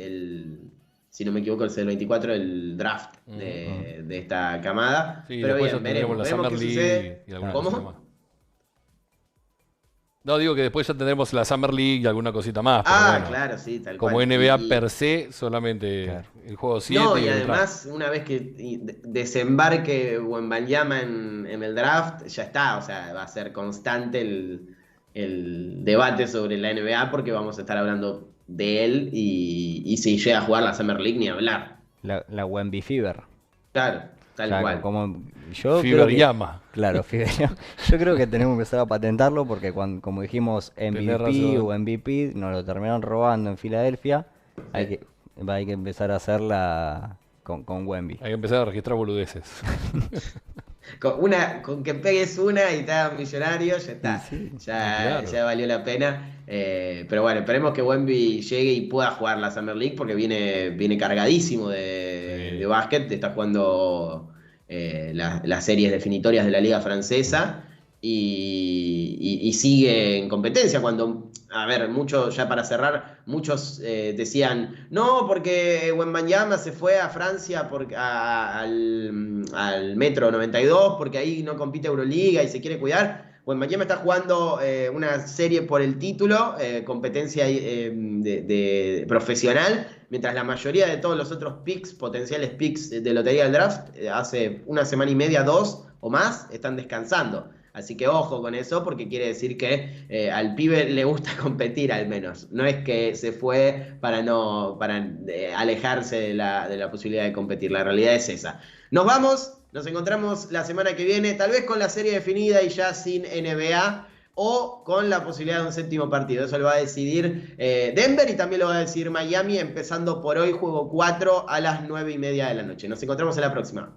si no me equivoco, es el 24, el draft de esta camada. Sí, pero después bien, ya tendremos veremos la qué Summer League sucede. y alguna ¿Cómo? cosita más. No, digo que después ya tendremos la Summer League y alguna cosita más. Pero bueno, Claro, sí, tal como cual. NBA per se, solamente el juego 7 No, y y el draft. además, una vez que desembarque Wembanyama en el draft, ya está, o sea, va a ser constante el debate sobre la NBA, porque vamos a estar hablando de él, y si llega a jugar la Summer League, ni hablar. La Wemby Fever. Claro, tal O sea, cual. como yo creo Fever que- llama. Claro, Fever Llama. Yo creo que tenemos que empezar a patentarlo porque como dijimos Tenés MVP razón. o MVP, nos lo terminaron robando en Filadelfia. Hay que empezar a hacerla con Wemby. Hay que empezar a registrar boludeces. Con que pegues una y te hagas millonario, ya está. Claro. Ya valió la pena. Pero bueno, esperemos que Wemby llegue y pueda jugar la Summer League, porque viene cargadísimo de básquet. Está jugando las series definitorias de la Liga Francesa. Y sigue en competencia. A ver, ya para cerrar, muchos decían, no, porque Wembanyama se fue a Francia al Metro 92, porque ahí no compite Euroliga y se quiere cuidar. Wembanyama está jugando una serie por el título, competencia de profesional, mientras la mayoría de todos los otros potenciales picks de lotería del draft, hace una semana y media, 2 o más, están descansando. Así que ojo con eso, porque quiere decir que al pibe le gusta competir, al menos. No es que se fue para alejarse de la posibilidad de competir. La realidad es esa. Nos vamos, nos encontramos la semana que viene, tal vez con la serie definida y ya sin NBA, o con la posibilidad de un séptimo partido. Eso lo va a decidir Denver, y también lo va a decidir Miami, empezando por hoy, juego 4 a las 9:30 de la noche. Nos encontramos en la próxima.